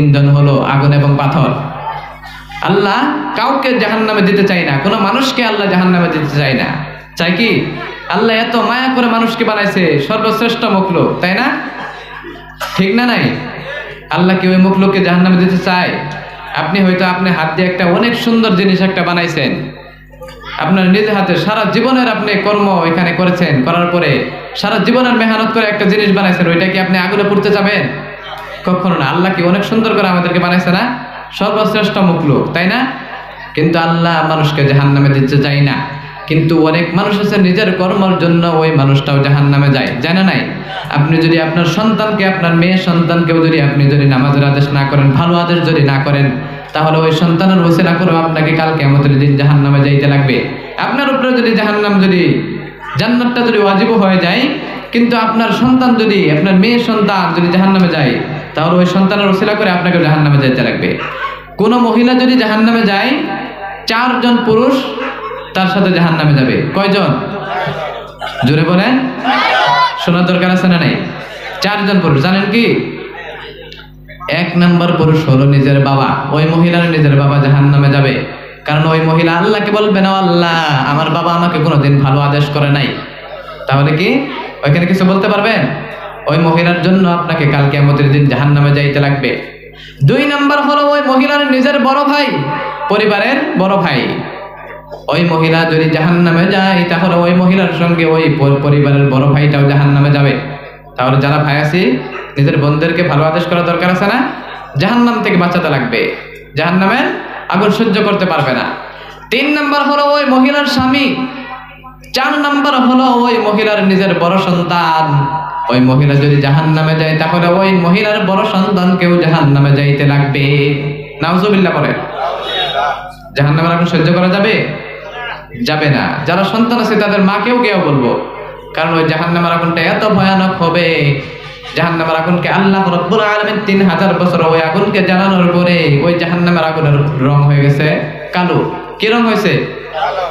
ইন্ধন হলো আগুন এবং পাথর। আল্লাহ কাউকে জাহান্নামে দিতে চায় না, কোনো মানুষকে আল্লাহ জাহান্নামে দিতে চায় না। চাই কি? আল্লাহ এত মায়া করে মানুষকে বানাইছে, সর্বশ্রেষ্ঠ মখলুক, তাই না? ঠিক না? নাই? আল্লাহ কি ওই মখলুককে জাহান্নামে দিতে চায়? আপনি হয়তো আপনি হাত দিয়ে একটা অনেক সুন্দর জিনিস একটা বানাইছেন, আপনার নিজে হাতে সারা জীবনের আপনি কর্ম এখানে করেছেন, করার পরে সারা জীবনের মেহনত করে একটা জিনিস বানাইছেন, ওইটা কি আপনি আগুনে পুড়তে যাবেন? কখনো না। আল্লাহ কি অনেক সুন্দর করে আমাদেরকে বানাইছে না? সর্বশ্রেষ্ঠ মখলুক, তাই না? কিন্তু আল্লাহ মানুষকে জাহান্নামে দিতে চায় না। কিন্তু অনেক মানুষ আছে নিজের কর্মের জন্য ওই মানুষটাও জাহান্নামে যায়, জানে নাই? আপনি যদি আপনার সন্তানকে, আপনার মেয়ে সন্তানকেও যদি আপনি যদি নামাজের আদেশ না করেন, ভালো আদেশ যদি না করেন, তাহলে ওই সন্তানের ওসিলা করে আপনাকে কাল কিয়ামতের দিন জাহান্নামে যাইতে লাগবে। আপনার উপরে যদি জাহান্নাম যদি, জান্নাতটা যদি ওয়াজিব হয়ে যায়, কিন্তু আপনার সন্তান যদি, আপনার মেয়ে সন্তান যদি জাহান্নামে যায়, তাহলে ওই সন্তানের ওসিলা করে আপনাকে জাহান্নামে যাইতে লাগবে। কোন মহিলা যদি জাহান্নামে যায়, 4 জন পুরুষ তার সাথে জাহান্নামে যাবে। কয়জন? জোরে বলেন, শোনার দরকার আছে না নাই? 4 জন পুরুষ। জানেন কি? 1 নম্বর পুরুষ হলো নিজের বাবা। ওই মহিলার নিজের বাবা জাহান্নামে যাবে, কারণ ওই মহিলা আল্লাহকে বলবে না, আল্লাহ আমার বাবা আমাকে কোনোদিন ভালো আদেশ করে নাই। তাহলে কি ওইখানে কিছু বলতে পারবেন? ওই মহিলার জন্য আপনাকে কাল কিয়ামতের দিন জাহান্নামে যাইতে লাগবে। 2 নম্বর হলো ওই মহিলার নিজের বড় ভাই, পরিবারের বড় ভাই। ওই মহিলা যদি জাহান্নামে যায়, তাহলে ওই মহিলার সঙ্গে ওই পরিবারের বড় ভাইটাও জাহান্নামে যাবে। তাহলে যারা ভাই আছি, নিজের বোনদেরকে ভালো আদেশ করা দরকার আছে না? জাহান্নাম থেকে বাঁচাতে লাগবে, জাহান্নামের আগুন সহ্য করতে পারবে না। 3 নম্বর হলো ওই মহিলার স্বামী। 4 নম্বর হলো ওই মহিলার নিজের বড় সন্তান। ওই মহিলা যদি জাহান্নামে যায়, তাহলে ওই মহিলার বড় সন্তানকেও জাহান্নামে যাইতে লাগবে। নাউজুবিল্লাহ বলেন। জাহান্নামের আগুন সহ্য করা যাবে? যাবে না। যারা সন্তান আছে তাদের মাকেও কেউ বলবো, কারণ ওই জাহান্নামের আগুনটা এত ভয়ানক হবে। জাহান্নামের আগুনকে আল্লাহ রাব্বুল আলামিন 3000 বছর ওই আগুনকে জ্বালানোর পরে ওই জাহান্নামের আগুনের রং হয়ে গেছে কালো। কি রং হয়েছে?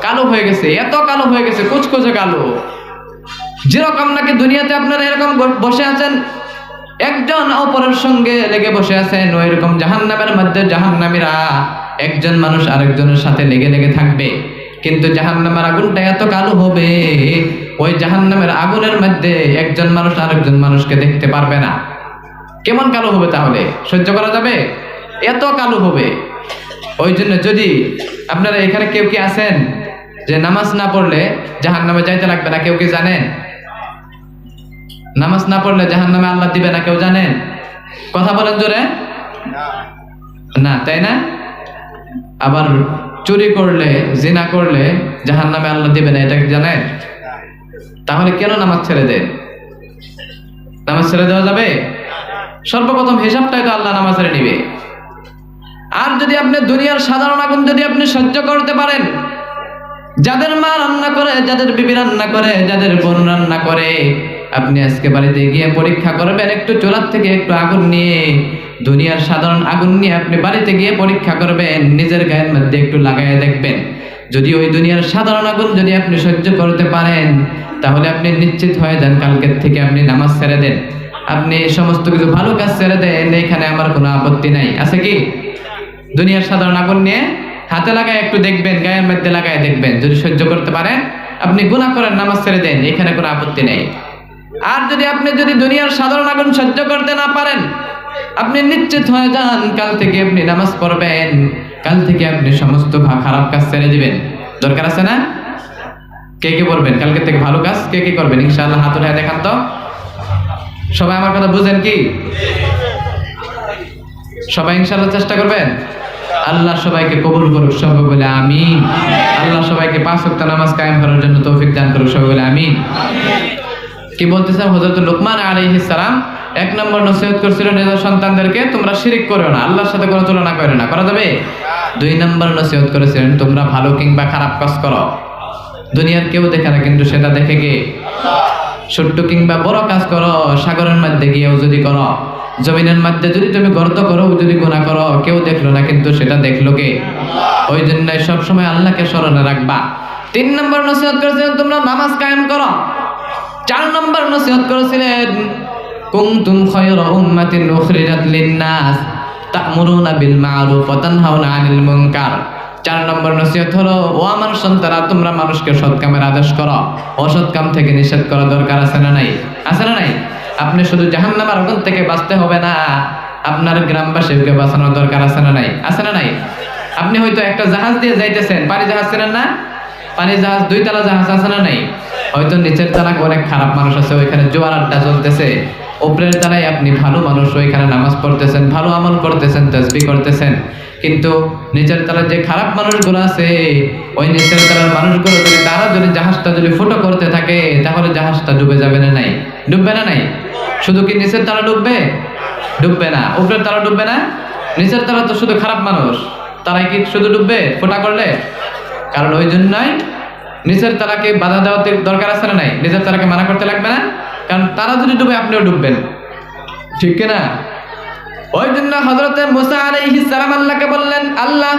কালো হয়ে গেছে। এত কালো হয়ে গেছে, কুচকুচে কালো। যেরকম নাকি দুনিয়াতে আপনারা এরকম বসে আছেন, একজন অপরের সঙ্গে লেগে বসে আছেন, ওই রকম জাহান্নামের মধ্যে জাহান্নামীরা একজন মানুষ আরেকজনের সাথে লেগে লেগে থাকবে। কিন্তু জাহান্নামের আগুনটা এত কালো হবে, ওই জাহান্নামের আগুনের মধ্যে একজন মানুষ আরেকজন মানুষকে দেখতে পারবে না। কেমন কালো হবে তাহলে? সহ্য করা যাবে? এত কালো হবে। ওই জন্য যদি আপনারা এখানে কেউ কি আছেন যে নামাজ না পড়লে জাহান্নামে যাইতে লাগবে না, কেউ কি জানেন? নামাজ না পড়লে জাহান্নামে আল্লাহ দিবে না, কেউ জানেন? কথা বলেন জোরে। না, তাই না? আবার চুরি করলে, জিনা করলে জাহান্নামে আল্লাহ দিবে না, এটা কি জানেন? তাহলে কেন নামাজ ছেড়ে দেন? নামাজ ছেড়ে দেওয়া যাবে? সর্বপ্রথম হিসাবটাই তো আল্লাহ নামাজের নিবে। আর যদি আপনি দুনিয়ার সাধারণ আগুন যদি আপনি সহ্য করতে পারেন, যাদের মা রান্না করে, যাদের বিবি রান্না করে, যাদের বোন রান্না করে, আপনি আজকে বাড়িতে গিয়ে পরীক্ষা করবেন, একটু চুলার থেকে একটু আগুন নিয়ে, দুনিয়ার সাধারণ আগুন নিয়ে আপনি বাড়িতে গিয়ে পরীক্ষা করবেন, নিজের গায়ের মধ্যে একটু লাগাইয়া দেখবেন। যদি ওই দুনিয়ার সাধারণ আগুন যদি আপনি সহ্য করতে পারেন, তাহলে আপনি নিশ্চিত হয়ে যান কালকের থেকে আপনি নামাজ ছেড়ে দেন, আপনি সমস্ত কিছু ভালো কাজ ছেড়ে দেন, এখানে আমার কোনো আপত্তি নাই। আছে কি? দুনিয়ার সাধারণ আগুন নিয়ে হাতে লাগায় একটু দেখবেন, গায়ের মধ্যে লাগায় দেখবেন, যদি সহ্য করতে পারেন আপনি গুনাহ করেন, নামাজ ছেড়ে দেন, এখানে কোনো আপত্তি নেই। আর যদি দুনিয়ার সাধারণ আগুন সহ্য করতে না পারেন, আপনি নিশ্চিত হয়ে যান কাল থেকে আপনি নামাজ পড়বেন, কাল থেকে আপনি সমস্ত খারাপ কাজ ছেড়ে দিবেন। দরকার আছে না? কে কে পড়বেন কালকে থেকে ভালো কাজ? কে কে করবেন ইনশাআল্লাহ? হাত উঠায় দেখান তো। সবাই আমার কথা বুঝেন কি? সবাই ইনশাআল্লাহ চেষ্টা করবেন। আল্লাহ সবাইকে কবুল করুক, সবাই বলে আমিন। আল্লাহ সবাইকে 5 ওয়াক্ত নামাজ কায়েম করার জন্য তৌফিক দান করুক, সবাই বলে আমিন। কি বলতেছেন? হযরত লুকমান আলাইহিস সালাম 1 নম্বর নসিহত করছিলেন নিজের সন্তানদেরকে, তোমরা শিরক করো না, আল্লাহর সাথে কোনো তুলনা করো না। করা যাবে? 2 নম্বর নসিহত করেছিলেন, তোমরা ভালো কিংবা খারাপ কাজ করো, দুনিয়ার কেউ দেখে না, কিন্তু সেটা দেখে কে? ছোট্ট কিংবা বড় কাজ করো, সাগরের মধ্যে গিয়েও যদি করো, জমিনের মধ্যে যদি তুমি গর্ত করো, যদি গুনাহ করো, কেউ দেখলো না, কিন্তু সেটা দেখলো কে? ওই জন্য সবসময় আল্লাহকে স্মরণে রাখবা। 3 নম্বর নসিহত করেছিলেন, তোমরা নামাজ কায়েম করো। 4 নম্বর নসিহত করেছিলেন, কুনতুম খায়রা উম্মাতিন উখরিজাত লিন-নাস তা'মুরুনা বিল মা'রুফ ওয়া তানহাউনা আনিল মুনকার। 4 নম্বর নসিহত হলো, ও আমার সন্তানরা, তোমরা মানুষকে সৎ কামের আদেশ করো, অসৎ কাম থেকে নিষেধ করা। দরকার আছে না নাই? আছে না নাই? আপনি শুধু জাহান্নামের আগুন থেকে বাঁচতে হবে না, আপনার গ্রামবাসীকে বাঁচানোর দরকার আছে না নাই? আছে না নাই? আপনি হয়তো একটা জাহাজ দিয়ে যাইতেছেন, পানি জাহাজ ছিলেন না? পানি জাহাজ, 2 তলা জাহাজ, আছে না নাই? হয়তো নিচের তলায় অনেক খারাপ মানুষ আছে, ওইখানে জোয়ার আড্ডা চলতেছে। উপরের তলায় আপনি ভালো মানুষ, ওইখানে নামাজ পড়তেছেন, ভালো আমল করতেছেন, তাসবিহ করতেছেন। কিন্তু নিচের তলায় যে খারাপ মানুষগুলো আছে, ওই নিচের তলার মানুষগুলো যদি জাহাজটা যদি ফুটো করতে থাকে, তাহলে জাহাজটা ডুবে যাবে না নাই? ডুববে না নাই? শুধু কি নিচের তলা ডুববে? ডুববে না। উপরের তলা ডুববে না? নিচের তলা তো শুধু খারাপ মানুষ, তারাই কি শুধু ডুববে ফোঁটা করলে? কারণ ওই জন্যই নিচের তলাকে বাধা দেওয়ার দরকার আছে না নাই? নিচের তলাকে মানা করতে লাগবে না, কারণ তারা যদি ডুবে আপনিও ডুববেন, ঠিক কিনা? ওই জন্য হযরত মুসা আলাইহিস সালাম আল্লাহকে বললেন, আল্লাহ,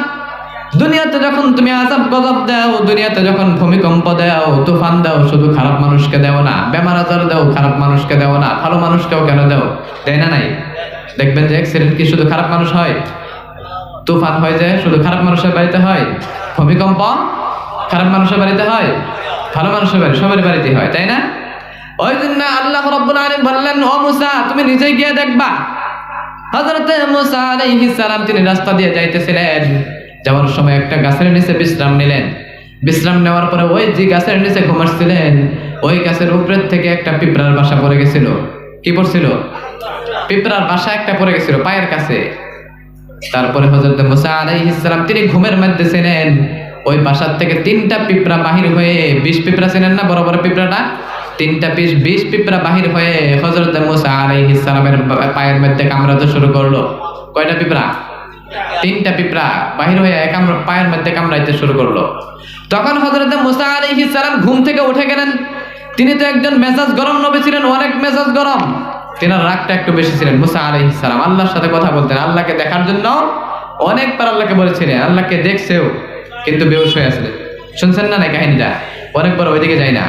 দুনিয়াতে যখন তুমি আযাব গজব দাও, দুনিয়াতে যখন ভূমিকম্প দাও, তুফান দাও, শুধু খারাপ মানুষকে দাও না, বেমার আজার দাও, খারাপ মানুষকে দাও না, ভালো মানুষকেও কেন দাও? দেয় না নাই? দেখবেন যে অ্যাক্সিডেন্ট কি শুধু খারাপ মানুষ হয়? তুফান হয়ে যায় শুধু খারাপ মানুষের বাড়িতে হয়? ভূমিকম্প খারাপ মানুষের বাড়িতে হয়? ভালো মানুষের বাড়ি, সবার বাড়িতে হয়, তাই না? ওই জন্য আল্লাহ রাব্বুল আলামিন বললেন, ও মুসা, তুমি নিজেই গিয়ে দেখবা। হযরত মুসা আলাইহিস সালাম তিনি রাস্তা দিয়ে যাইতেছিলেন, যাওয়ার সময় একটা গাছের নিচে বিশ্রাম নিলেন। বিশ্রাম নেওয়ার পরে ওই যে গাছের নিচে ঘুমাচ্ছিলেন, ওই গাছের উপরের থেকে একটা পিঁপড়ার বাসা পড়ে গেছিল। কি পড়ছিল? পিঁপড়ার বাসা একটা পড়ে গেছিল পায়ের কাছে। তারপরে হযরত মুসা আলাইহিস সালাম তিনি ঘুমের মধ্যে ছিলেন, ওই বাসার থেকে 3টা পিঁপড়া বাহির হয়ে, 20 পিঁপড়া ছিলেন না বড় বড় পিঁপড়াটা, 3টা 20 পিঁপড়া বাহির হয়ে হযরত মুসা আলাইহিস সালামের পায়ের মধ্যে কামড়াতে শুরু করলো। কয়টা পিঁপড়া? 3টা পিঁপড়া বাহির হয়ে পায়ের মধ্যে কামড়াইতে শুরু করলো। তখন হযরত মুসা আলাইহিস সালাম ঘুম থেকে উঠে গেলেন। তিনি তো একজন মেজাজ গরম নবী ছিলেন, অনেক মেজাজ গরম, তেনার রাগটা একটু বেশি ছিলেন। মুসা আলাইহিস সালাম আল্লাহর সাথে কথা বলতেন, আল্লাহকে দেখার জন্য অনেকবার আল্লাহকে বলেছিলেন, আল্লাহকে দেখছেও, কিন্তু বেহুশ হয়ে আসলেন। শুনছেন না কাহিনীটা? অনেকবার ওইদিকে যায় না।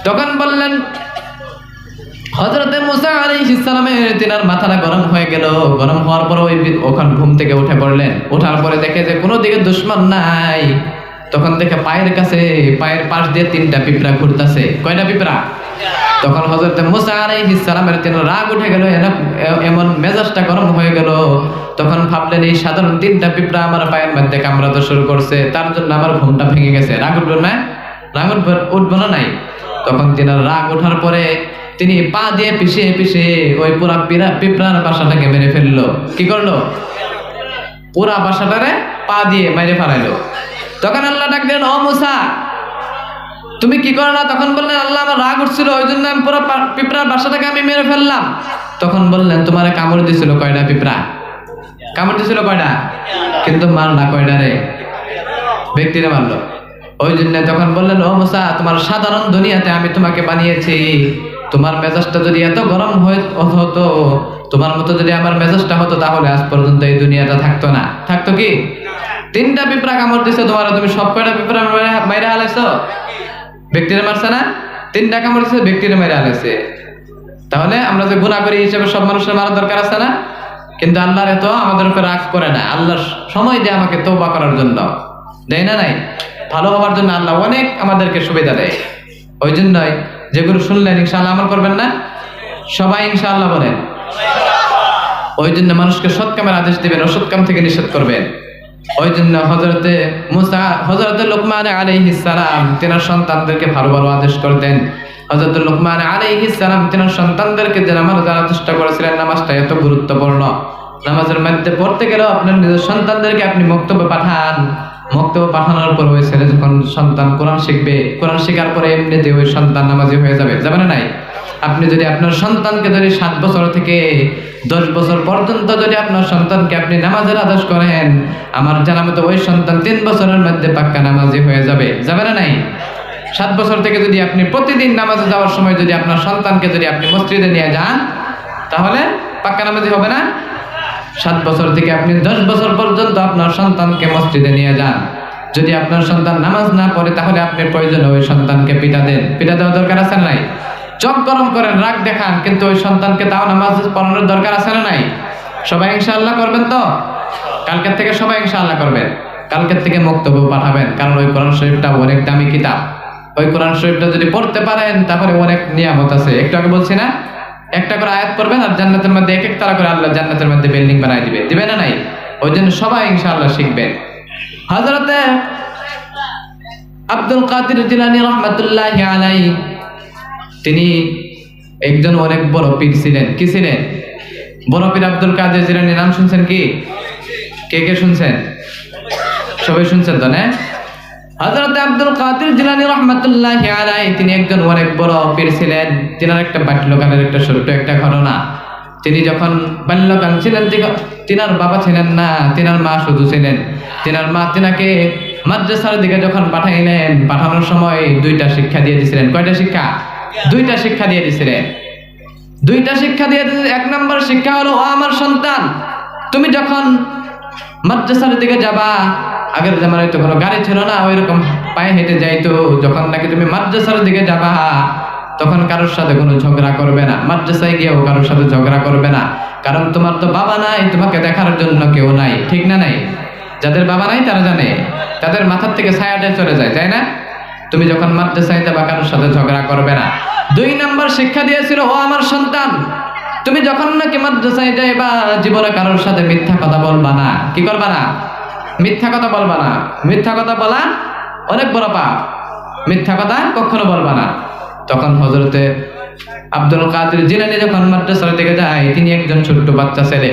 তখন বললেন, হযরত মুসা আলাইহিস সালামের তেনার মাথাটা গরম হয়ে গেল। গরম হওয়ার পর ওখান ঘুম থেকে উঠে পড়লেন। ওঠার পরে দেখে যে কোনো দিকে দুশমন নাই। তখন দেখে পায়ের কাছে, পায়ের পাশ দিয়ে 3টা পিঁপড়া ঘুরতেছে। কয়টা পিঁপড়া? তখন হযরত মুসা আলাইহিস সালামের তেনার রাগ উঠে গেল, এমন মেজাজটা গরম হয়ে গেল। তখন ভাবলেন, এই সাধারণ 3টা পিঁপড়া আমার পায়ের মধ্যে কামড়াতে শুরু করছে, তার জন্য আমার ঘুমটা ভেঙে গেছে। রাগ উঠলো না? রাগ উঠবো না নাই? তখন তেনার রাগ ওঠার পরে তিনি পা দিয়ে পিছিয়ে পিছিয়ে ওই পুরা পিঁপড়ার বাসাটাকে মেরে ফেললো। কি করলো? পুরা বাসাটারে পা দিয়ে মেরে ফেলাইলো। তখন আল্লাহ ডাক দিলেন, ও মুসা, তুমি কি করলা? তখন বললেন, আল্লাহ, আমার রাগ উঠছিল, ওই জন্য আমি পুরো পিঁপড়ার বাসাটাকে আমি মেরে ফেললাম। তখন বললেন, তোমারে কামড় দিছিল কয়টা পিঁপড়া? কামড় দিছিল কয়টা? কিন্তু মারলা কয়টা রে? ব্যক্তিরে মারলো। ওই জন্য তখন বললেন, ও মুসা, তোমার সাধারণ দুনিয়াতে আমি তোমাকে বানিয়েছি, তোমার মেজাজটা যদি এত গরম হতো, তোমার মতো যদি আমার মেজাজটা হতো, তাহলে আজ পর্যন্ত এই দুনিয়াটা থাকতো না। থাকতো কি? 3টা পিঁপড়া কামড় দিছে তোমার, তুমি সব কয়টা পিঁপড়া মাইরা হালাইছো? ব্যক্তিরা মারছে না? 3 কামড় দিছে, ব্যক্তির মেরে আনেছে। তাহলে আমরা যে গুনাহ করি হিসেবে সব মানুষের মারা দরকার আছে না? কিন্তু আল্লাহর এত আমাদের উপর রাগ করে না। আল্লাহ সময় দেয় আমাকে তওবা করার জন্য, দেয় না? নাই, ভালো হওয়ার জন্য আল্লাহ অনেক আমাদেরকে সুবিধা দেয়। ওই জন্যই যেগুলো শুনলেন ইনশাআল্লাহ আমল করবেন না? সবাই ইনশাআল্লাহ বলেন। ওই জন্য মানুষকে সৎ কামের আদেশ দিবেন, অসৎ কাম থেকে নিষেধ করবেন। ওই জন্য হযরতে লোকমান আলাইহিস সালাম তেনার সন্তানদেরকে ভালো ভালো আদেশ করতেন। হযরত লোকমান আলাইহিস সালাম তেনার সন্তানদেরকে যে নামাজ জানার চেষ্টা করেছিলেন, নামাজটা এত গুরুত্বপূর্ণ। নামাজের মধ্যে পড়তে গেলেও আপনার নিজের সন্তানদেরকে আপনি মক্তব্যে পাঠান। মক্তব্যে পাঠানোর পর ওই ছেলে যখন সন্তান কোরআন শিখবে, কোরআন শেখার পরে এমনিতে ওই সন্তান নামাজি হয়ে যাবে, যাবে না? নাই? আপনি যদি আপনার সন্তানকে যদি 7 বছর থেকে 10 বছর পর্যন্ত যদি আপনার সন্তানকে আপনি নামাজের আদেশ করেন, আমার জানা মতো ওই সন্তান 3 বছরের মধ্যে পাক্কা নামাজি হয়ে যাবে, যাবে না? নাই? 7 বছর থেকে যদি আপনি প্রতিদিন নামাজে যাওয়ার সময় যদি আপনার সন্তানকে যদি আপনি মসজিদে নিয়ে যান, তাহলে পাক্কা নামাজি হবে না? 7 বছর থেকে আপনি 10 বছর পর্যন্ত আপনার সন্তানকে মসজিদে নিয়ে যান। যদি আপনার সন্তান নামাজ না পড়ে, তাহলে আপনি প্রয়োজনে ওই সন্তানকে পিটা দেন। পিটা দেওয়ার দরকার আছে না? নাই? চোখ গরম করেন, রাগ দেখান, কিন্তু ওই সন্তানকে তাও নামাজ পড়ানোর দরকার আছে না? নাই? সবাই ইনশাআল্লাহ করবেন তো? কালকের থেকে সবাই ইনশাআল্লাহ করবেন। কালকের থেকে বক্তব্য পাঠাবেন, কারণ ওই কোরআন শরীফটা অনেক দামি কিতাব। ওই কোরআন শরীফটা যদি পড়তে পারেন, তাহলে অনেক নিয়ামত আছে। একটু আগে বলছি না, একটা করে আয়াত পড়বেন আর জান্নাতের মধ্যে এক তারা করে আল্লাহ জান্নাতের মধ্যে বিল্ডিং বানাই দিবে, দিবে না? নাই? ওই জন্য সবাই ইনশাআল্লাহ শিখবেন। হযরতে আব্দুল কাদের জিলানী রাহমাতুল্লাহি আলাইহি তিনি একজন অনেক বড় পীর ছিলেন। কি ছিলেন? বড় পীর আব্দুল কাদের জিলানী। নাম শুনছেন কি? কে কে শুনছেন? সবাই শুনছেন তো না? হযরতে আব্দুল কাদের জিলানী রাহমাতুল্লাহি আলাইহি তিনি একজন অনেক বড় পীর ছিলেন। তিনার একটা বাল্যকালের একটা ছোট্ট একটা ঘটনা। তিনি যখন বাল্যকাল ছিলেন, তিনার বাবা ছিলেন না, তিনার মা শুধু ছিলেন। তিনার মা তিনাকে মাদ্রাসার দিকে যখন পাঠাইলেন, পাঠানোর সময় 2টা শিক্ষা দিয়ে দিয়েছিলেন। কয়টা শিক্ষা? 2টা শিক্ষা দিয়ে দিয়েছিলেন। 2টা শিক্ষা দিয়ে দিয়েছিলেন। 1 নম্বর শিক্ষা হলো, ও আমার সন্তান, তুমি যখন মাদ্রাসার দিকে যাবা, আগের জামানায় তো কোনো গাড়ি ছিল না, ওইরকম পায়ে হেঁটে যাইতো। যখন নাকি তুমি মাদ্রাসার দিকে যাবা, তখন কারোর সাথে কোনো ঝগড়া করবে না। মাদ্রাসায় গিয়েও কারোর সাথে ঝগড়া করবে না, কারণ তোমার তো বাবা নাই, তোমাকে দেখার জন্য কেউ নাই, ঠিক না? নাই? যাদের বাবা নাই তারা জানে, তাদের মাথার থেকে ছায়াটা চলে যায়, তাই না? তুমি যখন মাদ্রাসায় যাবা, কারোর সাথে ঝগড়া করবে না। 2 নম্বর শিক্ষা দিয়েছিল, ও আমার সন্তান, তুমি যখন নাকি মাদ্রাসায় যাইবা, জীবনে কারোর সাথে মিথ্যা কথা বলবা না। কি করবা না? মিথ্যা কথা বলবা না। মিথ্যা কথা বলা অনেক বড় পাপ, মিথ্যা কথা কখনো বলবা না। তখন হযরতে আব্দুল কাদের জিলানী যখন মাদ্রাসার দিকে যায়, তিনি একজন ছোট্ট বাচ্চা ছেলে।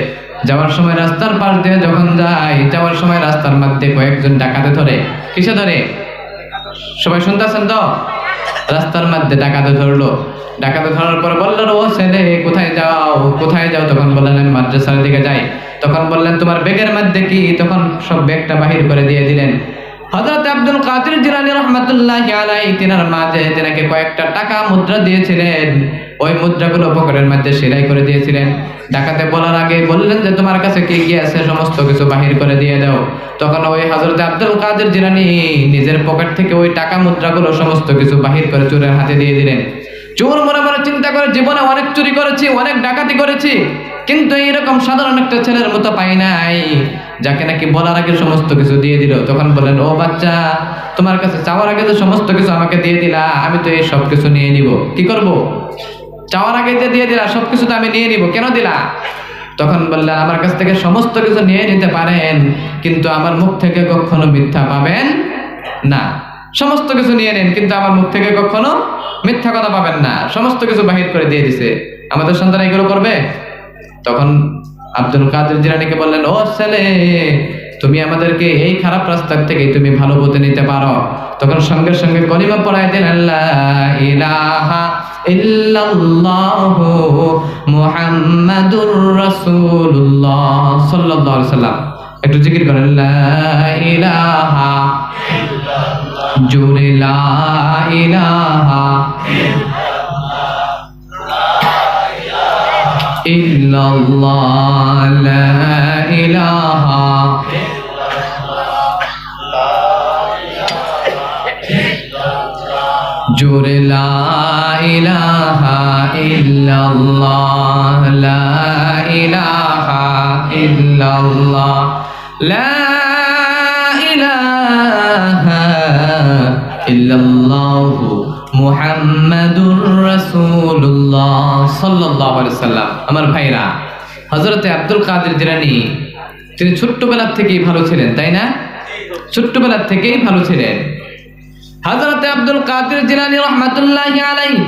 যাওয়ার সময় রাস্তার পাশ দিয়ে যখন যায়, যাওয়ার সময় রাস্তার মধ্যে কয়েকজন ডাকাতে ধরে। কিসে ধরে? সবাই শুনতেছেন তো? রাস্তার মধ্যে ডাকাতে ধরলো। ডাকাতে ধরার পর বললেন, ও ছেলে, কোথায় যাও? কোথায় যাও? তখন বললেন, আমি মাদ্রাসার দিকে যাই। তখন বললেন, তোমার ব্যাগের মধ্যে কি? তখন সব ব্যাগটা বাহির করে দিয়ে দিলেন। হযরত আব্দুল কাদের জিলানী রাহমাতুল্লাহি আলাইহি তিনার মাঝে তিনাকে কয়েকটা টাকা মুদ্রা দিয়েছিলেন। ওই মুদ্রাগুলো পকেটের মধ্যে সেলাই করে দিয়েছিলেন। ডাকাতে বলার আগে বললেন যে, তোমার কাছে কি কি আছে সমস্ত কিছু বাহির করে দিয়ে দাও। তখন ওই হযরত আব্দুল কাদের জিলানী নিজের পকেট থেকে ওই টাকা মুদ্রাগুলো সমস্ত কিছু বাহির করে চোরের হাতে দিয়ে দিলেন। চোর মনে মনে চিন্তা করে, জীবনে অনেক চুরি করেছি, অনেক ডাকাতি করেছি, কিন্তু এইরকম সাধারণ একটা ছেলের মতো পাই নাই, যাকে নাকি বলার আগে সমস্ত কিছু দিয়ে দিল। তখন বললেন, ও বাচ্চা, তোমার কাছে চাওয়ার আগে তো সমস্ত কিছু আমাকে দিয়ে দিলা, আমি তো এই সব কিছু নিয়ে নিব। কি করব? চাওয়ার আগে যে দিয়ে দিলা, সবকিছু তো আমি নিয়ে নিব, কেন দিলা? তখন বললেন, আমার কাছ থেকে সমস্ত কিছু নিয়ে নিতে পারেন, কিন্তু আমার মুখ থেকে কখনো মিথ্যা পাবেন না। সমস্ত কিছু নিয়ে নেন, কিন্তু আমার মুখ থেকে কখনো মিথ্যা কথা পাবেন না। সমস্ত কিছু বাহির করে দিয়ে দিছে। আমাদের সন্তান এগুলো করবে? তখন আব্দুল কাদের জিলানীকে বললেন, ও ছেলে, তুমি আমাদেরকে এই খারাপ রাস্তার থেকে তুমি ভালো পথে নিতে পারো। তখন সঙ্গে সঙ্গে কলিমা পড়ায় দিলেন, লা ইলাহা ইল্লাল্লাহু মুহাম্মাদুর রাসূলুল্লাহ সাল্লাল্লাহু আলাইহি সাল্লাম। একটু জিকির করেন, লা ইলাহা ইল্লাল্লাহ, জোরে লা ইলাহা ইল্লাল্লাহ, লা ইলাহা জোরে লা ইলাহা ইল্লাল্লাহ, লা ইলাহা ইল্লাল্লাহ, লা ইলাহা ইল্লাল্লাহ মুহাম্মাদুর রাসূলুল্লাহ সাল্লাল্লাহু আলাইহি সাল্লাম। আমার ভাইরা, হযরতে আব্দুল কাদের জিলানী তিনি ছোট্টবেলা থেকেই ভালো ছিলেন, তাই না? ছোট্টবেলা থেকেই ভালো ছিলেন। হযরতে আব্দুল কাদের জিলানী রাহমাতুল্লাহি আলাইহি